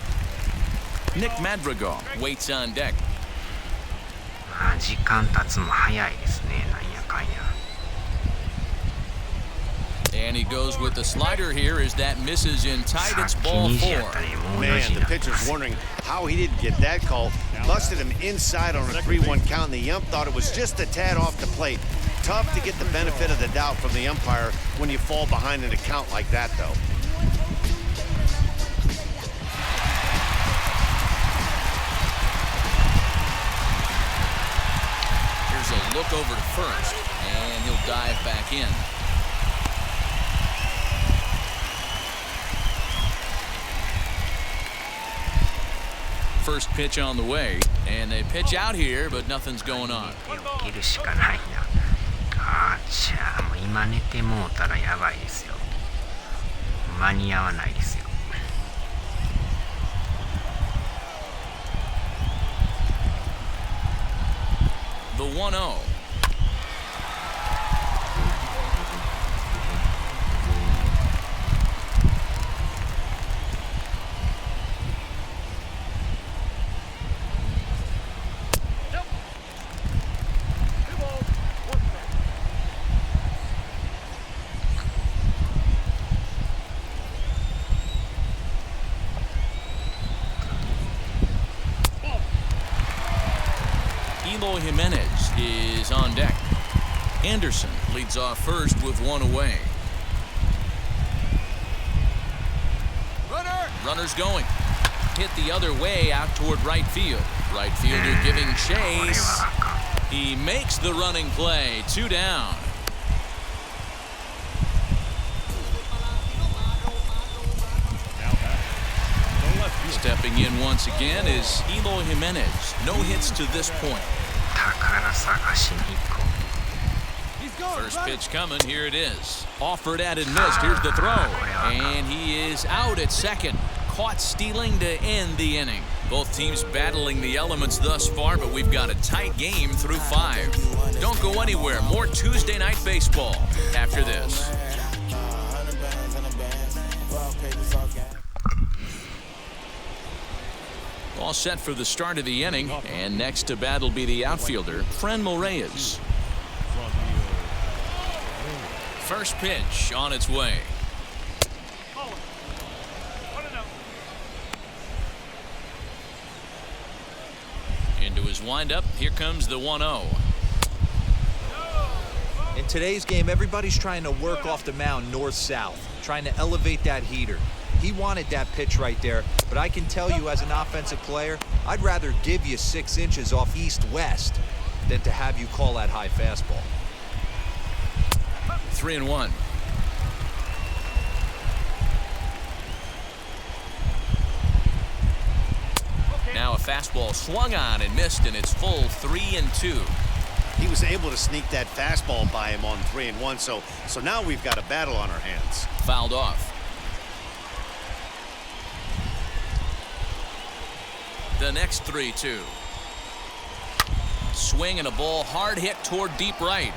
Nick Madrigal waits on deck. And he goes with the slider here as that misses in tight. It's ball 4. Man, the pitcher's wondering how he didn't get that call. Busted him inside on a 3-1 count, and the ump thought it was just a tad off the plate. Tough to get the benefit of the doubt from the umpire when you fall behind in a count like that, though. Here's a look over to first, and he'll dive back in. First pitch on the way, and they pitch out here, but nothing's going on. The 1-0. Eloy Jimenez is on deck. Anderson leads off first with one away. Runner's going. Hit the other way out toward right field. Right fielder giving chase. He makes the running play. 2 down. Stepping in once again is Eloy Jimenez. No hits to this point. First pitch coming. Here it is. Offered at and missed. Here's the throw. And he is out at second. Caught stealing to end the inning. Both teams battling the elements thus far, but we've got a tight game through 5. Don't go anywhere. More Tuesday Night Baseball after this. All set for the start of the inning, and next to bat will be the outfielder, Franmil Reyes. First pitch on its way. Into his windup, here comes the 1-0. In today's game, everybody's trying to work off the mound north-south, trying to elevate that heater. He wanted that pitch right there, but I can tell you as an offensive player, I'd rather give you 6 inches off east-west than to have you call that high fastball. 3-1. Now a fastball swung on and missed, and it's full 3-2. He was able to sneak that fastball by him on 3-1, so now we've got a battle on our hands. Fouled off. The next 3-2. Swing and a ball hard hit toward deep right.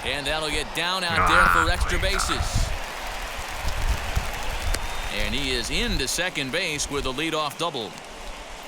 And that'll get down out there for extra bases. And he is into second base with a leadoff double.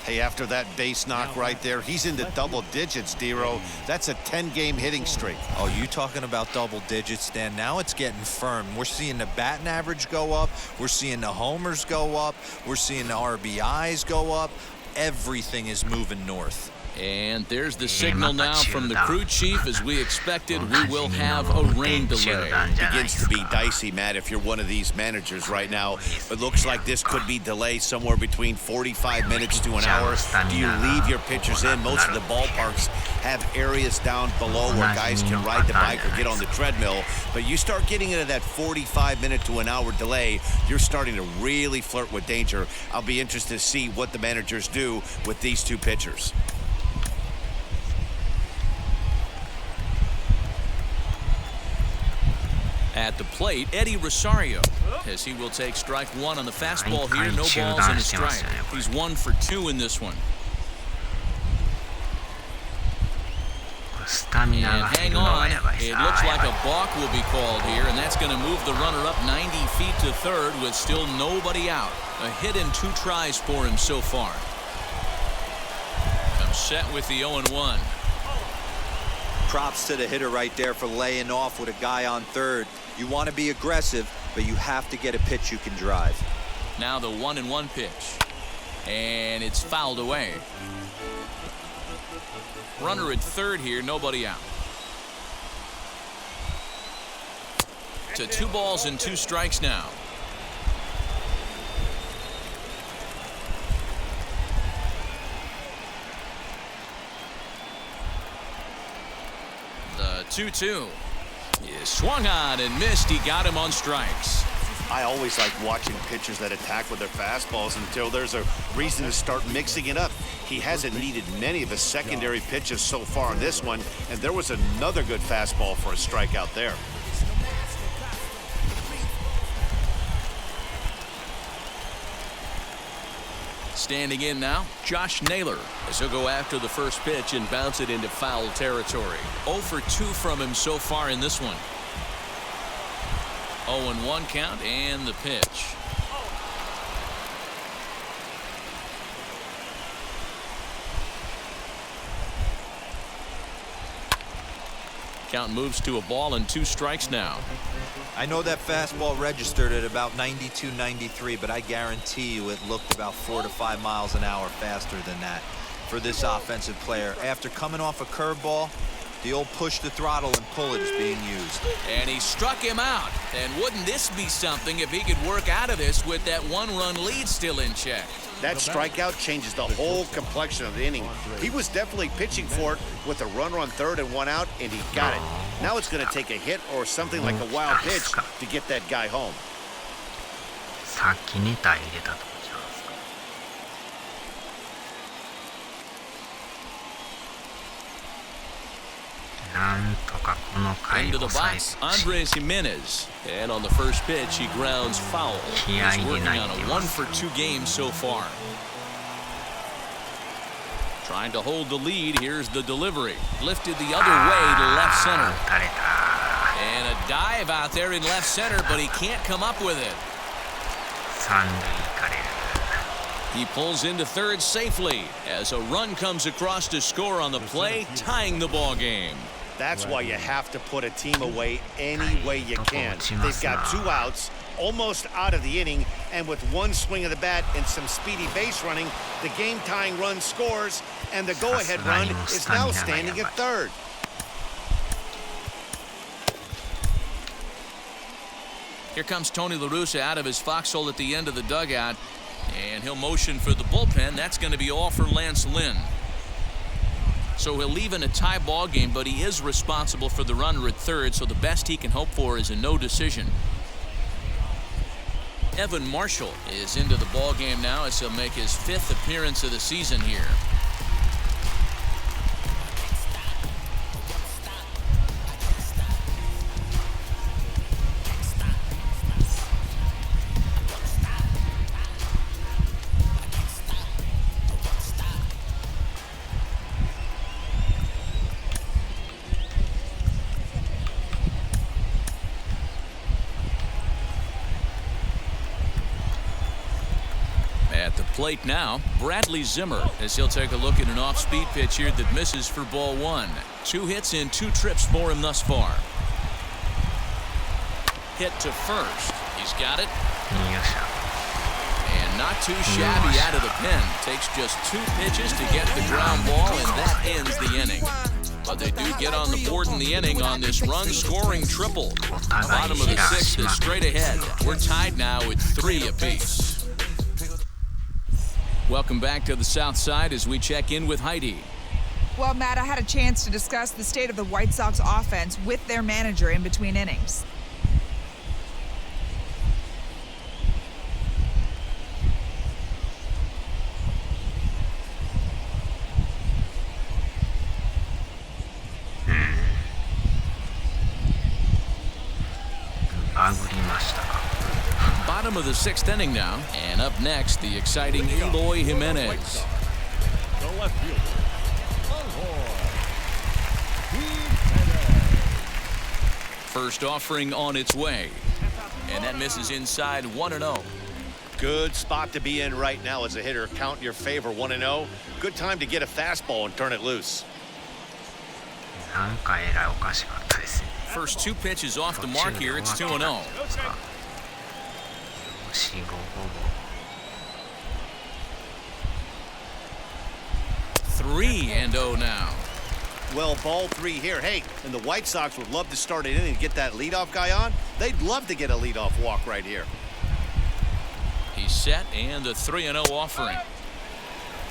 Hey, after that base knock right there, he's into double digits, Dero. That's a 10-game hitting streak. Oh, you talking about double digits, Dan? Now it's getting firm. We're seeing the batting average go up. We're seeing the homers go up. We're seeing the RBIs go up. Everything is moving north. And there's the signal now from the crew chief. As we expected, we will have a rain delay. Begins to be dicey, Matt, if you're one of these managers right now. It looks like this could be delayed somewhere between 45 minutes to an hour. Do you leave your pitchers in? Most of the ballparks have areas down below where guys can ride the bike or get on the treadmill. But you start getting into that 45-minute to an hour delay, you're starting to really flirt with danger. I'll be interested to see what the managers do with these two pitchers. At the plate, Eddie Rosario, as he will take strike 1 on the fastball here. No balls and a strike. He's 1 for 2 in this one. And hang on. It looks like a balk will be called here, and that's going to move the runner up 90 feet to third with still nobody out. A hit and 2 tries for him so far. Comes set with the 0-1. Props to the hitter right there for laying off with a guy on third. You want to be aggressive, but you have to get a pitch you can drive. Now the 1-1 pitch. And it's fouled away. Runner at third here, nobody out. To 2 balls and 2 strikes now. The 2-2 is swung on and missed. He got him on strikes. I always like watching pitchers that attack with their fastballs until there's a reason to start mixing it up. He hasn't needed many of the secondary pitches so far in this one, and there was another good fastball for a strikeout there. Standing in now, Josh Naylor, as he'll go after the first pitch and bounce it into foul territory. 0 for 2 from him so far in this one. 0-1 count and the pitch. Count moves to a ball and 2 strikes now. I know that fastball registered at about 92, 93, but I guarantee you it looked about 4 to 5 miles an hour faster than that. for this offensive player. After coming off a curveball, the old push the throttle and pull it is being used. And he struck him out. And wouldn't this be something if he could work out of this with that one-run lead still in check? That strikeout changes the whole complexion of the inning. He was definitely pitching for it with a runner on third and one out, and he got it. Now it's going to take a hit or something like a wild pitch to get that guy home. 先に打入れたとこじゃないですか。なんとかこの回 Into を the 抑え box, てほしい。 Andres Jimenez. And on the first pitch, he grounds foul. He's working on a 1-for-2 game so far. Trying to hold the lead. Here's the delivery. Lifted the other way to left center. 打たれた。 And a dive out there in left center, but he can't come up with it. 三塁行かれる。 He pulls into third safely as a run comes across to score on the play, tying the ball game. That's why you have to put a team away any way you can. They've got 2 outs, almost out of the inning, and with one swing of the bat and some speedy base running, the game-tying run scores, and the go-ahead run is now standing at third. Here comes Tony La Russa out of his foxhole at the end of the dugout, and he'll motion for the bullpen. That's going to be all for Lance Lynn. So he'll leave in a tie ball game, but he is responsible for the runner at third, so the best he can hope for is a no decision. Evan Marshall is into the ball game now as he'll make his 5th appearance of the season here. At the plate now, Bradley Zimmer, as he'll take a look at an off-speed pitch here that misses for ball 1. 2 hits in 2 trips for him thus far. Hit to first. He's got it. よっしゃ。 And not too shabby out of the pen. Takes just 2 pitches to get the ground ball, and that ends the inning. But they do get on the board in the inning on this run-scoring triple. Bottom of the 6th is straight ahead. We're tied now at 3 apiece. Welcome back to the South Side as we check in with Heidi. Well, Matt, I had a chance to discuss the state of the White Sox offense with their manager in between innings. Bottom of the 6th inning now, and up next, the exciting Eloy Jimenez. The left fielder, First offering on its way, and that misses inside 1-0. Good spot to be in right now as a hitter. Count in your favor, 1-0. Good time to get a fastball and turn it loose. なんかえらいおかしかったですね。 First 2 pitches off the mark here. It's 2-0. 3-0 now. Well, ball 3 here. Hey, and the White Sox would love to start an inning and get that leadoff guy on. They'd love to get a leadoff walk right here. He's set, and the 3-0 offering.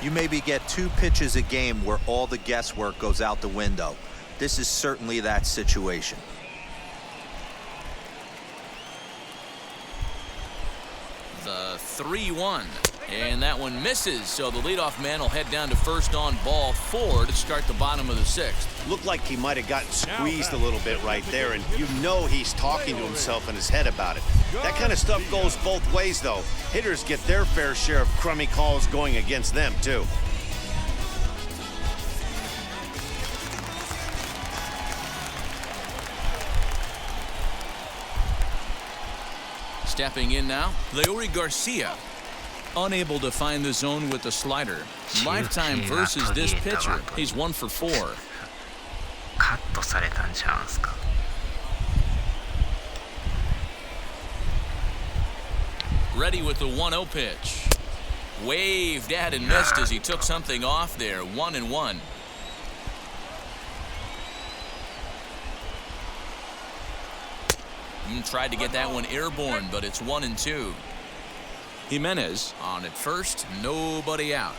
You maybe get 2 pitches a game where all the guesswork goes out the window. This is certainly that situation. The 3-1, and that one misses, so the leadoff man will head down to first on ball 4 to start the bottom of the 6th. Looked like he might have gotten squeezed a little bit right there, and you know he's talking to himself in his head about it. That kind of stuff goes both ways, though. Hitters get their fair share of crummy calls going against them, too. Stepping in now, Leury Garcia. Unable to find the zone with the slider. Lifetime versus this pitcher. He's 1 for 4. カットされたんちゃうんすか。 Ready with the 1-0 pitch. Waved at and missed as he took something off there. 1-1. Tried to get that one airborne, but it's 1-2. Jimenez on at first, nobody out.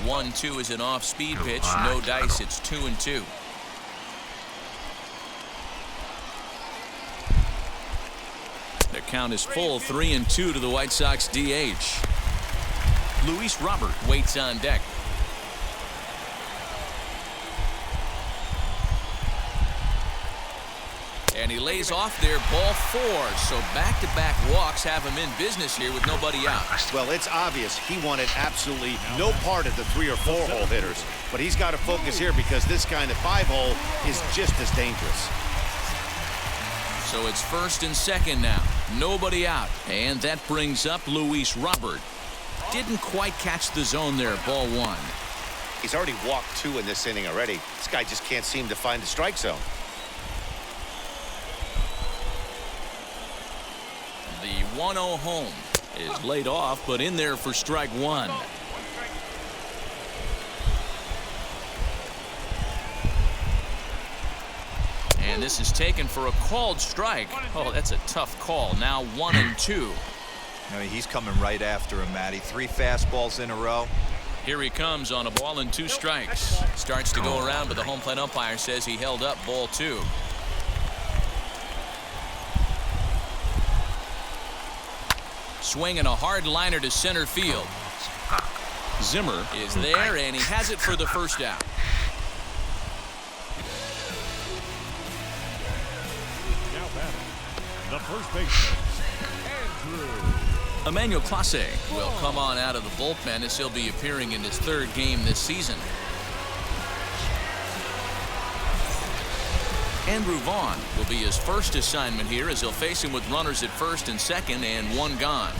1-2 is an off-speed pitch, no dice, it's 2-2. The count is full, 3-2 to the White Sox DH. Luis Robert waits on deck. And he lays off there, ball 4. So back-to-back walks have him in business here with nobody out. Well, it's obvious he wanted absolutely no part of the 3 or 4 hole hitters. But he's got to focus here because this kind of 5 hole is just as dangerous. So it's first and second now. Nobody out. And that brings up Luis Robert. Didn't quite catch the zone there, ball 1. He's already walked 2 in this inning already. This guy just can't seem to find the strike zone. The 1-0 home is laid off, but in there for strike 1. And this is taken for a called strike. Oh, that's a tough call. Now 1-2. I mean, he's coming right after him, Matty. 3 fastballs in a row. Here he comes on a ball and 2 strikes. Starts to go around, but the home plate umpire says he held up ball 2. Swinging a hard liner to center field. Zimmer is there, and he has it for the first out. Now batting, the first baseman, Andrew. Emmanuel Clase will come on out of the bullpen as he'll be appearing in his 3rd game this season. Andrew Vaughn will be his first assignment here as he'll face him with runners at first and second and 1 gone.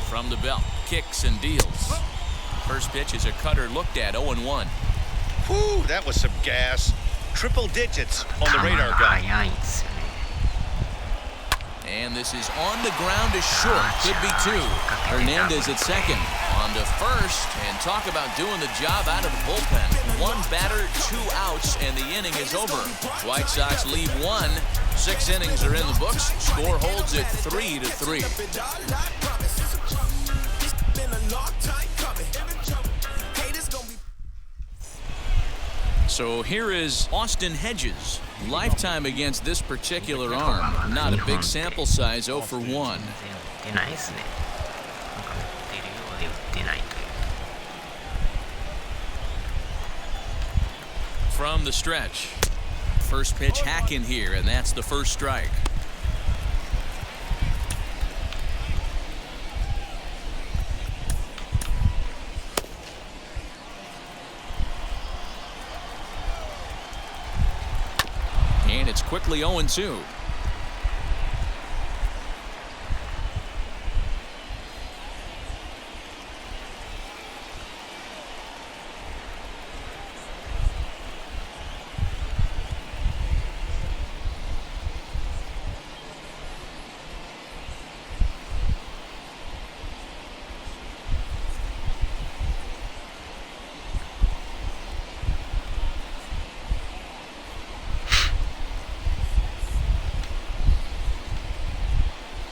From the belt, kicks and deals. First pitch is a cutter looked at, 0-1. Whew, that was some gas. Triple digits on the radar gun. And this is on the ground to short. Could be 2. Hernandez at second. On to first. And talk about doing the job out of the bullpen. 1 batter, 2 outs, and the inning is over. White Sox lead 1. 6 innings are in the books. Score holds at 3-3. So here is Austin Hedges. Lifetime against this particular arm. Not a big sample size, 0 for 1. From the stretch. First pitch hack in here, and that's the first strike. And it's quickly 0-2.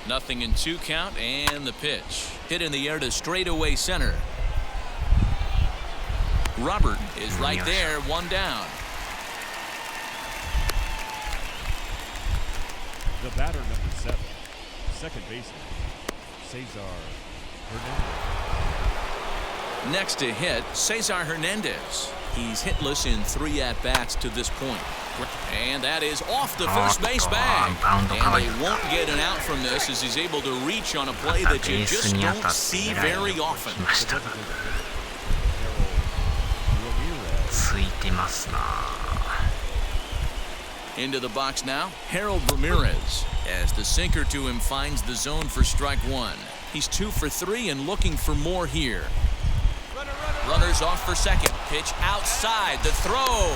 Nothing in 2 count, and the pitch. Hit in the air to straightaway center. Robert is right there, 1 down. The batter, number 7, second baseman, Cesar Hernandez. Next to hit, Cesar Hernandez. He's hitless in 3 at-bats to this point. And that is off the first base bag. And they won't get an out from this as he's able to reach on a play that you just don't see very often. Into the box now, Harold Ramirez, as the sinker to him finds the zone for strike 1. He's 2 for 3 and looking for more here. Runners off for second. Pitch outside. The throw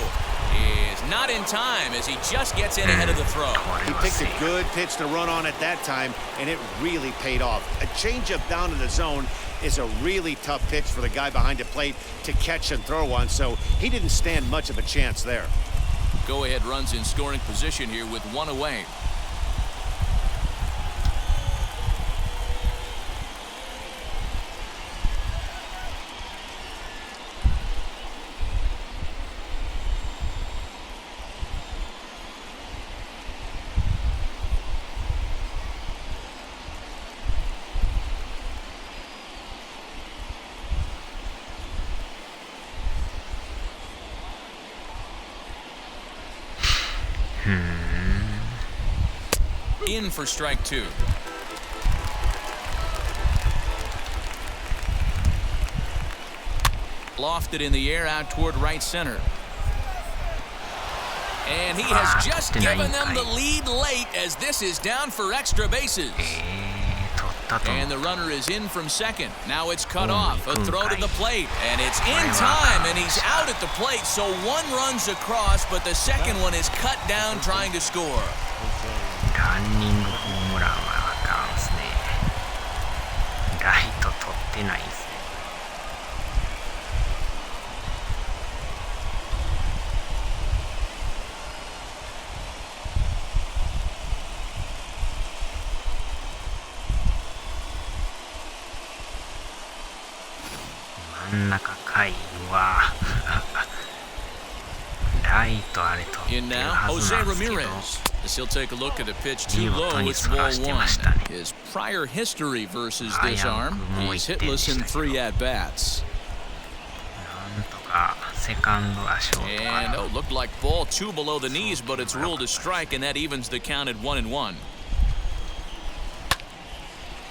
is not in time as he just gets in ahead of the throw. He picked a good pitch to run on at that time, and it really paid off. A changeup down in the zone is a really tough pitch for the guy behind the plate to catch and throw on, so he didn't stand much of a chance there. Go-ahead runs in scoring position here with one away. In for strike two. Lofted in the air out toward right center. And he has just given them the lead late as this is down for extra bases. And the runner is in from second. Now it's cut off. A throw to the plate. And it's in time, and he's out at the plate. So one runs across, but the second one is cut down trying to score. ランニングホームランはあかんですね。ライト取ってないですね。真ん中かいわ。ライトあれとってる In now, はず Jose なんですけど。 Ramirez. As he'll take a look at a pitch too low. It's ball one. His prior history versus this arm, he's hitless in 3 at-bats. なんとかセカンドがショートか And な。 oh, looked like ball 2 below the knees, but it's ruled a strike, and that evens the count at 1-1.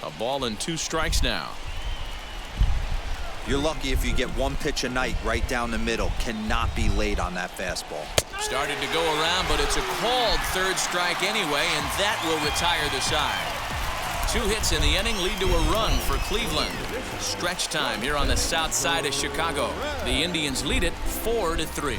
A ball and 2 strikes now. You're lucky if you get one pitch a night right down the middle. Cannot be late on that fastball. Started to go around, but it's a called third strike anyway, and that will retire the side. 2 hits in the inning lead to a run for Cleveland. Stretch time here on the south side of Chicago. The Indians lead it 4-3.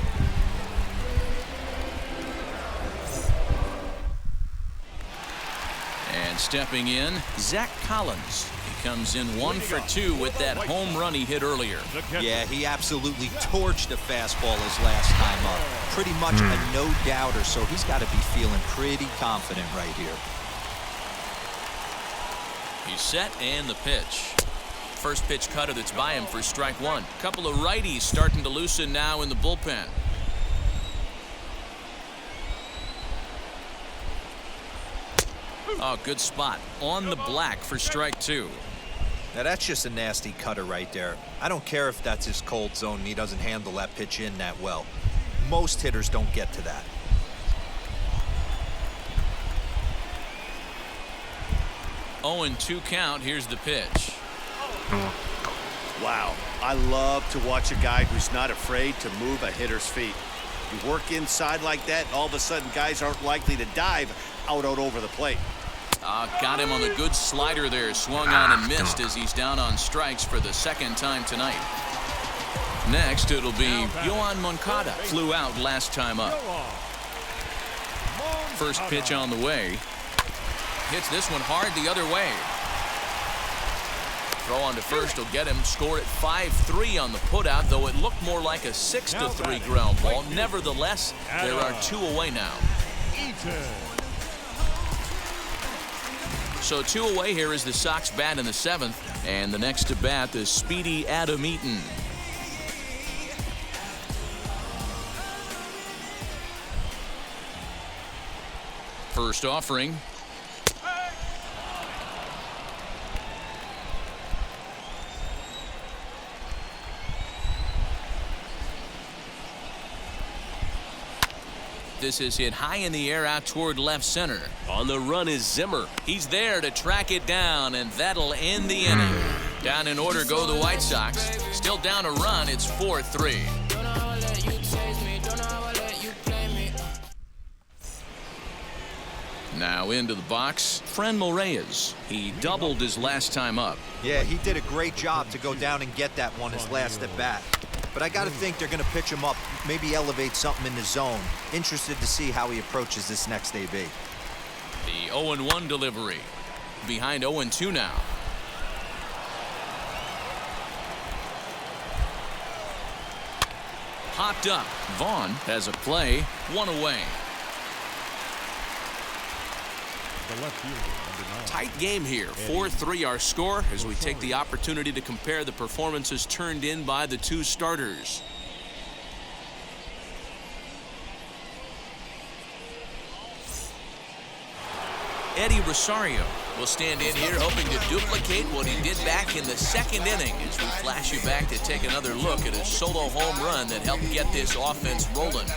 And stepping in, Zach Collins. He comes in 1 for 2 with that home run he hit earlier. Yeah, he absolutely torched the fastball his last time up. Pretty much a no-doubter, so he's got to be feeling pretty confident right here. He's set and the pitch. First pitch cutter that's by him for strike 1. Couple of righties starting to loosen now in the bullpen. Oh, good spot on the black for strike 2. Now that's just a nasty cutter right there. I don't care if that's his cold zone and he doesn't handle that pitch in that well. Most hitters don't get to that. Oh, and 2 count. Here's the pitch. Wow, I love to watch a guy who's not afraid to move a hitter's feet. You work inside like that, and all of a sudden guys aren't likely to dive out over the plate. Got him on the good slider there. Swung on and missed as he's down on strikes for the 2nd time tonight. Next, it'll be Yoan Moncada. Flew out last time up. First pitch on the way. Hits this one hard the other way. Throw on to first will get him. Score at 5-3 on the putout, though it looked more like a 6-3 ground ball. Nevertheless, there are 2 away now. So 2 away here is the Sox bat in the 7th, and the next to bat is speedy Adam Eaton. First offering. This is hit high in the air out toward left center. On the run is Zimmer. He's there to track it down, and that'll end the inning. Down in order go the White Sox. Still down a run. It's 4-3. Now into the box, Franmil Reyes. He doubled his last time up. Yeah, he did a great job to go down and get that one his last at bat. but I got to think they're going to pitch him up, maybe elevate something in the zone. Interested to see how he approaches this next AB. The 0-1 delivery. Behind 0-2 now. Popped up. Vaughn has a play. One away. The left fielder, number 9. Tight game here. 4-3 our score as we take the opportunity to compare the performances turned in by the two starters. Eddie Rosario will stand in here hoping to duplicate what he did back in the second inning as we flash you back to take another look at a solo home run that helped get this offense rolling.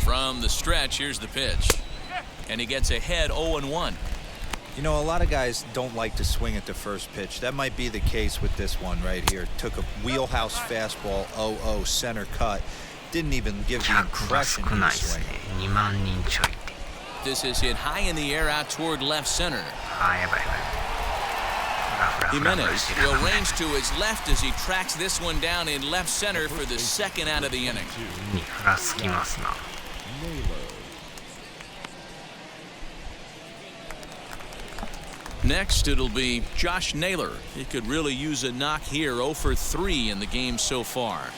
From the stretch, here's the pitch. And he gets ahead 0-1. You know, a lot of guys don't like to swing at the first pitch. That might be the case with this one right here. Took a wheelhouse fastball, 0-0 center cut. Didn't even give the impression he was swinging. This is hit high in the air out toward left center. Jimenez will range to his left as he tracks this one down in left center for the second out of the inning. Next, it'll be Josh Naylor. He could really use a knock here. 0 for 3 in the game so far.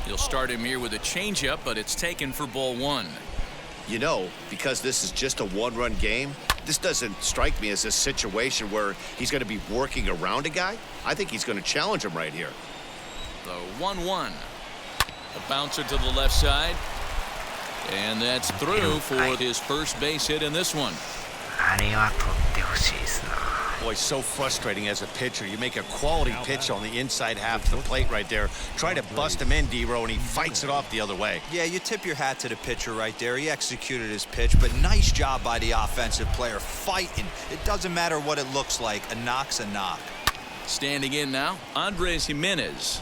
He'll start him here with a changeup, but it's taken for ball 1. You know, because this is just a one-run game, this doesn't strike me as a situation where he's going to be working around a guy. I think he's going to challenge him right here. The 1-1. A bouncer to the left side. And that's through for his first base hit in this one. Boy, so frustrating as a pitcher. You make a quality pitch on the inside half of the plate right there. Try to bust him in, D-Row, and he fights it off the other way. Yeah, you tip your hat to the pitcher right there. He executed his pitch, but nice job by the offensive player fighting. It doesn't matter what it looks like. A knock's a knock. Standing in now, Andres Jimenez.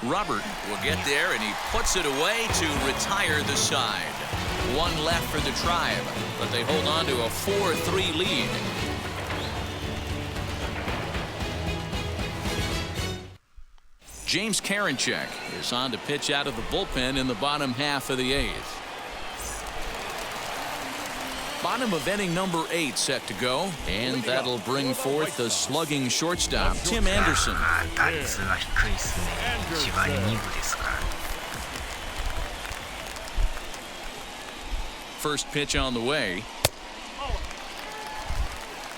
Robert will get there, and he puts it away to retire the side. One left for the Tribe, but they hold on to a 4-3 lead. James Karinchak is on to pitch out of the bullpen in the bottom half of the 8th. Bottom of inning number 8 set to go, and that'll bring forth the slugging shortstop, Tim Anderson. First pitch on the way.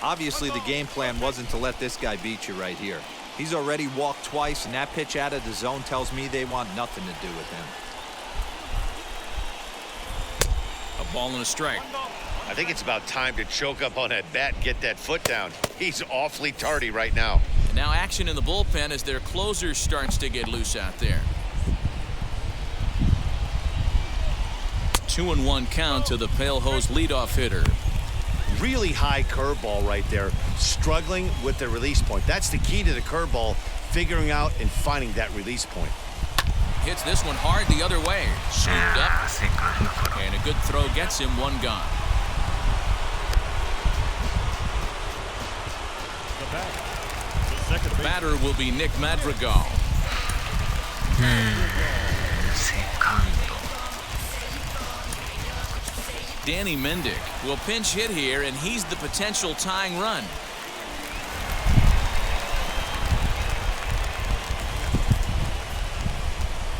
Obviously, the game plan wasn't to let this guy beat you right here. He's already walked twice, and that pitch out of the zone tells me they want nothing to do with him. A ball and a strike. I think it's about time to choke up on that bat and get that foot down. He's awfully tardy right now. Now action in the bullpen as their closer starts to get loose out there. 2-1 count to the Pale Hose leadoff hitter. Really high curveball right there. Struggling with the release point. That's the key to the curveball, figuring out and finding that release point. Hits this one hard the other way. Scooped up. And a good throw gets him one gone. The batter will be Nick Madrigal. Danny Mendick will pinch hit here, and he's the potential tying run.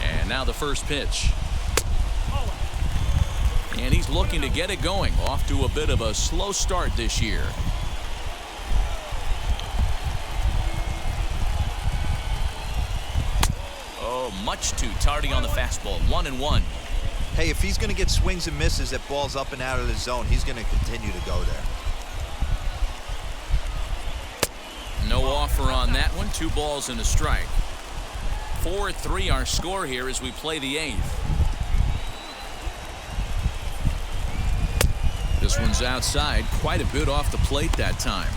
And now the first pitch. And he's looking to get it going. Off to a bit of a slow start this year. throw much too tardy on the fastball. 1-1. Hey, if he's going to get swings and misses at balls up and out of the zone, he's going to continue to go there. No offer on that one. 2 balls and a strike. 4-3 our score here as we play the 8th. This one's outside, quite a bit off the plate that time.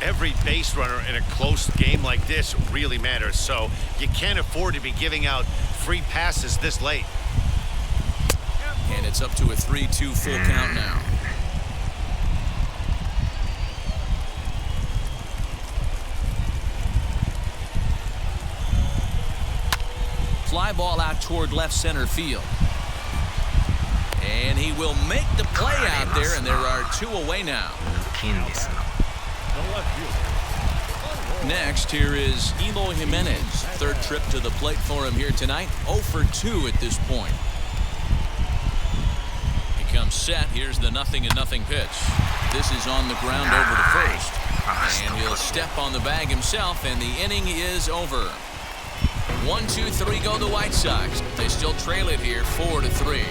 Every base runner in a close game like this really matters, so you can't afford to be giving out free passes this late. And it's up to a 3-2 full count now. Fly ball out toward left center field. And he will make the play out there, and there are 2 away now. Next, here is Eloy Jimenez. 3rd trip to the plate for him here tonight. 0 for 2 at this point. He comes set. Here's the 0-0 pitch. This is on the ground over the first. And he'll step on the bag himself, and the inning is over. 1-2-3 go the White Sox. They still trail it here 4-3.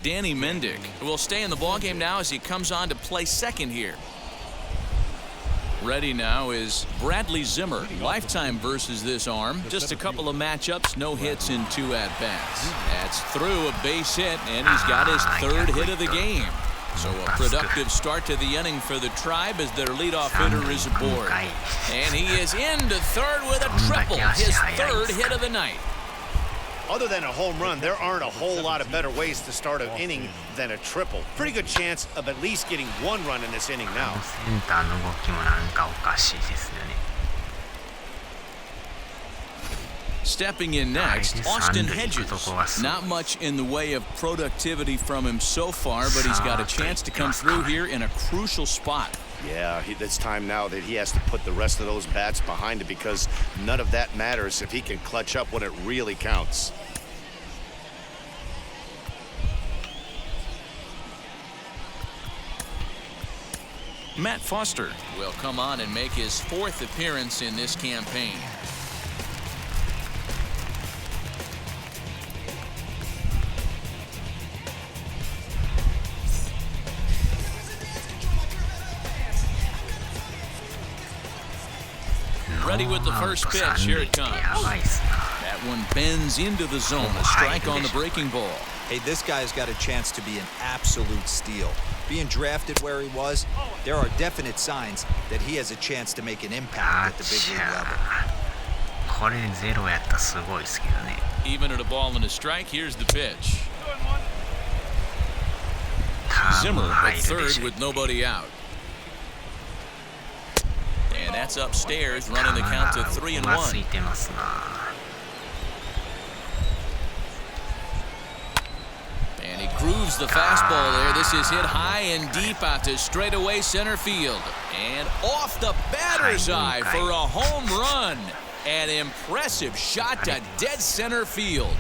Danny Mendick will stay in the ballgame now as he comes on to play second here. Ready now is Bradley Zimmer. Lifetime versus this arm. Just a couple of matchups, no hits in 2 at-bats. That's through a base hit, and he's got his 3rd hit of the game. So a productive start to the inning for the Tribe as their leadoff hitter is aboard. And he is into 3rd with a triple, his 3rd hit of the night. Other than a home run, there aren't a whole lot of better ways to start an inning than a triple. Pretty good chance of at least getting 1 run in this inning now. Stepping in next, Austin Hedges. Not much in the way of productivity from him so far, but he's got a chance to come through here in a crucial spot. Yeah, it's time now that he has to put the rest of those bats behind it, because none of that matters if he can clutch up when it really counts. Matt Foster will come on and make his 4th appearance in this campaign. Ready with the first pitch. Here it comes. That one bends into the zone. A strike on the breaking ball. Hey, this guy's got a chance to be an absolute steal. Being drafted where he was, there are definite signs that he has a chance to make an impact at the big league level. Even at a ball and a strike, here's the pitch. Zimmer at 3rd with nobody out. And that's upstairs, running the count to 3-1. And he grooves the fastball there. This is hit high and deep out to straightaway center field. And off the batter's eye for a home run. An impressive shot to dead center field.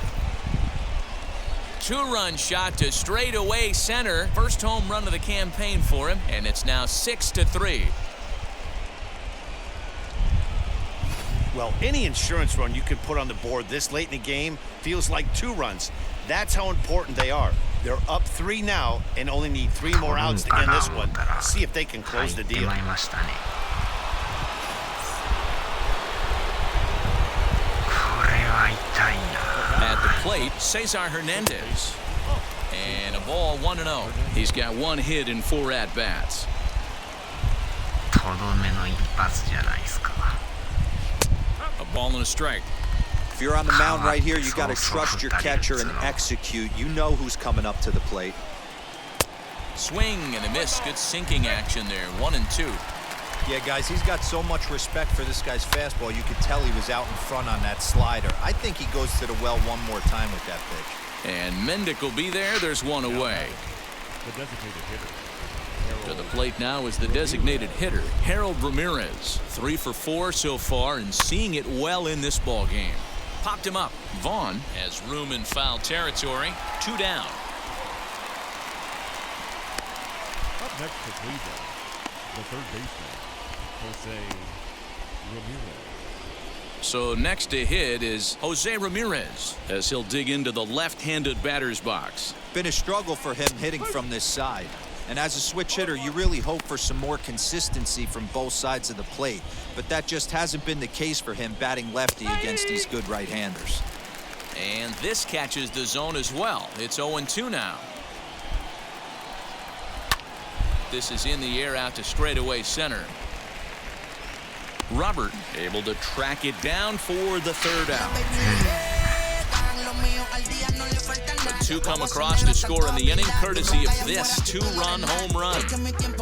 2-run shot to straightaway center. First home run of the campaign for him, and it's now 6-3. Well, any insurance run you could put on the board this late in the game feels like 2 runs. That's how important they are. They're up 3 now and only need 3 more outs to end this one. See if they can close the deal. At the plate, Cesar Hernandez. And a ball 1-0. He's got 1 hit in 4 at-bats. A ball and a strike. If you're on the mound right here, you got to trust your catcher and execute. You know who's coming up to the plate. Swing and a miss. Good sinking action there. 1-2. Yeah, guys, he's got so much respect for this guy's fastball. You could tell he was out in front on that slider. I think he goes to the well one more time with that pitch. And Mendick will be there. There's 1 away. The designated hitter. To the plate now is the designated hitter, Harold Ramirez. 3 for 4 so far and seeing it well in this ball game. Popped him up. Vaughn has room in foul territory. 2 down. Up next for Cleveland, the third baseman, Jose Ramirez. So next to hit is Jose Ramirez as he'll dig into the left-handed batter's box. Been a struggle for him hitting from this side. And as a switch hitter, you really hope for some more consistency from both sides of the plate. But that just hasn't been the case for him batting lefty against these good right-handers. And this catches the zone as well. It's 0-2 now. This is in the air out to straightaway center. Robert able to track it down for the third out. The two come across to score in the inning courtesy of this two-run home run.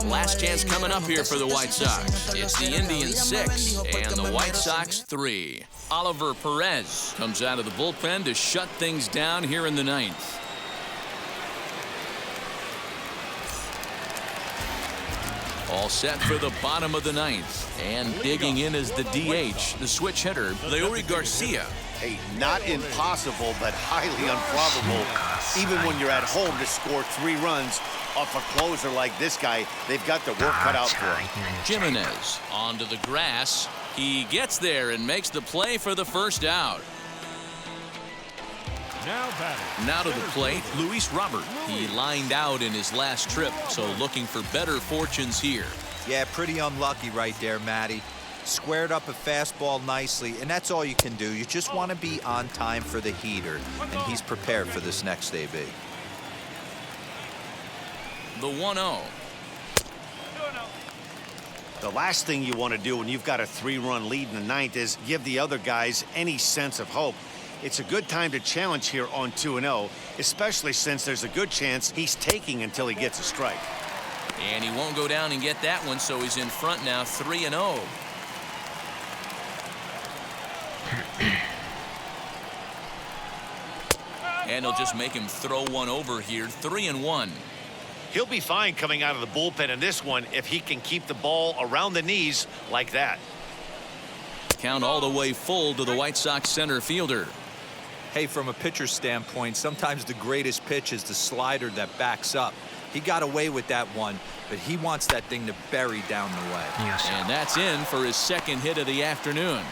Last chance coming up here for the White Sox. It's the Indians 6 and the White Sox 3. Oliver Perez comes out of the bullpen to shut things down here in the ninth. All set for the bottom of the ninth. And digging in is the DH, the switch hitter, Leury Garcia. Hey, not impossible, but highly improbable. Even when you're at home to score 3 runs off a closer like this guy, they've got the work cut out for him. Jimenez onto the grass. He gets there and makes the play for the first out. Now to the plate, Luis Robert. He lined out in his last trip, so looking for better fortunes here. Yeah, pretty unlucky right there, Matty. Squared up a fastball nicely, and that's all you can do. You just want to be on time for the heater, and he's prepared for this next AB. The 1-0. The last thing you want to do when you've got a 3-run lead in the ninth is give the other guys any sense of hope. It's a good time to challenge here on 2-0, especially since there's a good chance he's taking until he gets a strike. And he won't go down and get that one, so he's in front now, 3-0. And he'll just make him throw one over here, 3-1. He'll be fine coming out of the bullpen in this one if he can keep the ball around the knees like that. Count all the way full to the White Sox center fielder. Hey, from a pitcher's standpoint, sometimes the greatest pitch is the slider that backs up. He got away with that one, but he wants that thing to bury down the way. And that's in for his second hit of the afternoon.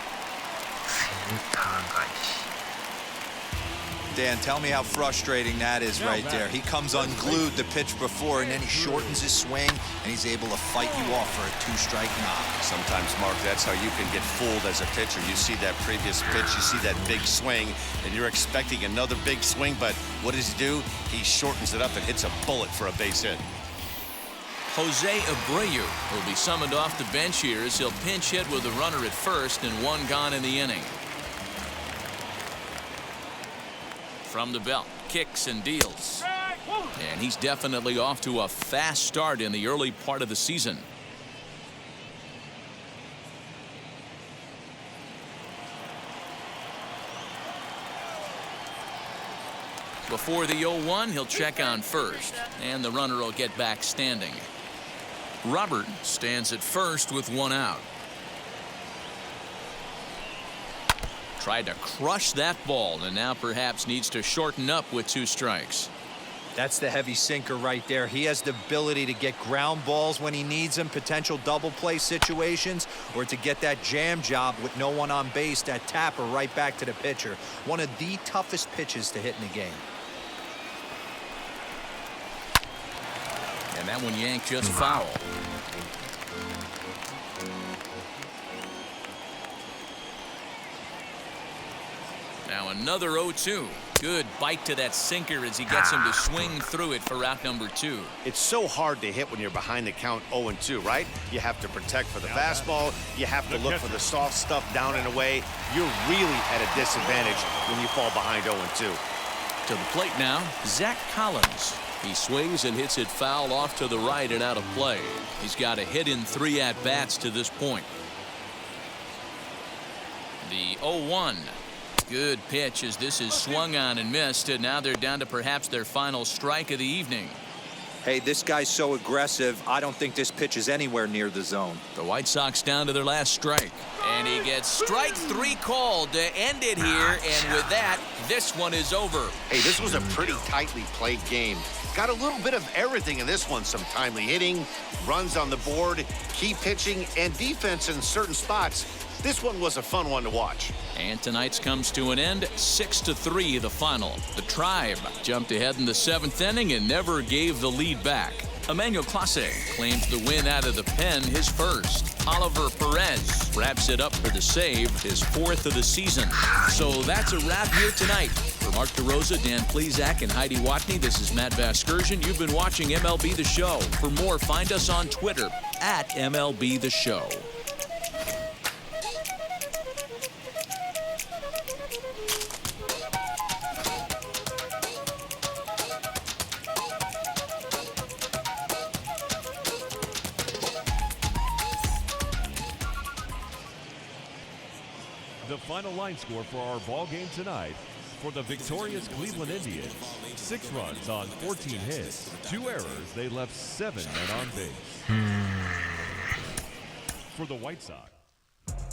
Dan, tell me how frustrating that is right there. He comes unglued the pitch before, and then he shortens his swing, and he's able to fight you off for a 2-strike knock. Sometimes, Mark, that's how you can get fooled as a pitcher. You see that previous pitch, you see that big swing, and you're expecting another big swing, but what does he do? He shortens it up and hits a bullet for a base hit. Jose Abreu will be summoned off the bench here as he'll pinch hit with a runner at first and one gone in the inning. From the belt, kicks and deals. And he's definitely off to a fast start in the early part of the season. Before the 0-1, he'll check on first, and the runner will get back standing. Robert stands at first with one out. Tried to crush that ball, and now perhaps needs to shorten up with 2 strikes. That's the heavy sinker right there. He has the ability to get ground balls when he needs them, potential double play situations, or to get that jam job with no one on base, that tapper right back to the pitcher. One of the toughest pitches to hit in the game. And that one yanked just foul. Now another 0-2. Good bite to that sinker as he gets him to swing through it for out number 2. It's so hard to hit when you're behind the count 0-2, right? You have to protect for the fastball. You have to look for the soft stuff down and away. You're really at a disadvantage when you fall behind 0-2. To the plate now, Zach Collins. He swings and hits it foul off to the right and out of play. He's got a hit in 3 at-bats to this point. The 0-1. Good pitch as this is swung on and missed, and now they're down to perhaps their final strike of the evening. Hey, this guy's so aggressive, I don't think this pitch is anywhere near the zone. The White Sox down to their last strike. And he gets strike 3 called to end it here, and with that, this one is over. Hey, this was a pretty tightly played game. Got a little bit of everything in this one. Some timely hitting, runs on the board, key pitching, and defense in certain spots. This one was a fun one to watch. And tonight's comes to an end, 6-3 the final. The Tribe jumped ahead in the 7th inning and never gave the lead back. Emmanuel Clase claims the win out of the pen, his first. Oliver Perez wraps it up for the save, his 4th of the season. So that's a wrap here tonight. For Mark DeRosa, Dan Plesac, and Heidi Watney, this is Matt Vasgersian. You've been watching MLB The Show. For more, find us on Twitter at MLB The Show. The final line score for our ball game tonight: for the victorious Cleveland Indians, 6 runs on 14 hits, 2 errors. They left 7 men on base. For the White Sox,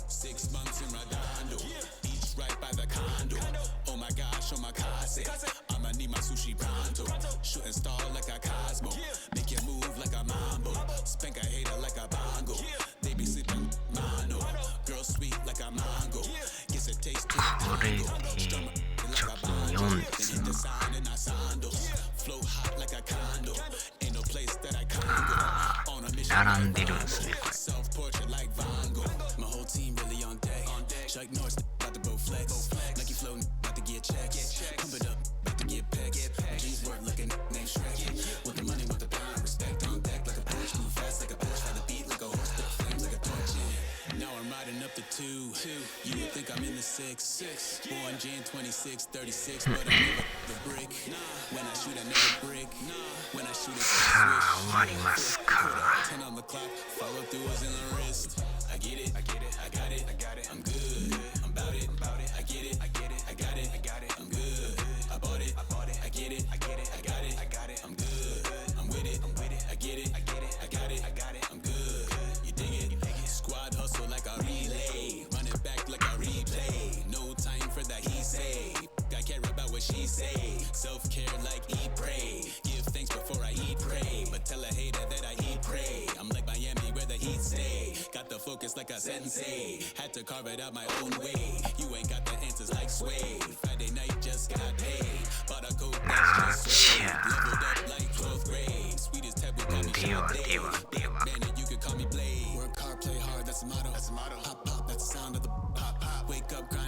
6 months in Redondo, beach right by the condo. Oh my gosh, oh my casa, I'ma need my sushi pronto. Shooting star like a Cosmo, make you move like a mambo. Spank a hater like a bongo. They be sleeping mono, girl sweet like a mango. Gets a taste to the Congo. Hit the sign in our sandals. Flow hot like a condo. Ain't no place that I can't go. On a mission, self-portrait like Van Gogh. My whole team really on deck. Chuck Norris about to go flex. Nike flow about to get checks. Pump it up, about to get pecks. G's work looking name Shrek. With the money, with the pound, respect on deck like a Porsche. Move fast like a Porsche, by the beat like a horse. Spit flames like a torch. Now I'm riding up the 2. You would think I'm in the 6. Born Jan 26, 36, but I never the brick. When I shoot, I never brick. When I shoot, it's a switch. 10 on the clock, follow through is in the wrist. I get it, I got it, I'm good. I'm about it, I get it, I got it, I'm good. I bought it, I get it, I got it, I'm good. I'm with it, I get it, I got it, I'm good. You dig it? Squad hustle like a relay, run it back like a replay. No time for that he say. I care about what she say. Self-care like eat, pray. Give thanks before I eat, pray. But tell a hater that I eat, pray. I'm like Miami where the heat stay. Got the focus like a sensei. Had to carve it out my own way. You ain't got the answers like Sway. Friday night just got paid. Bought a coat that's just sway. Leveled up like 12th grade. Sweetest taboo, call me Sade. Man, you can call me Blade. Work hard, play hard, that's the motto. Pop, pop, that's the sound of the pop, pop. Wake up, grind.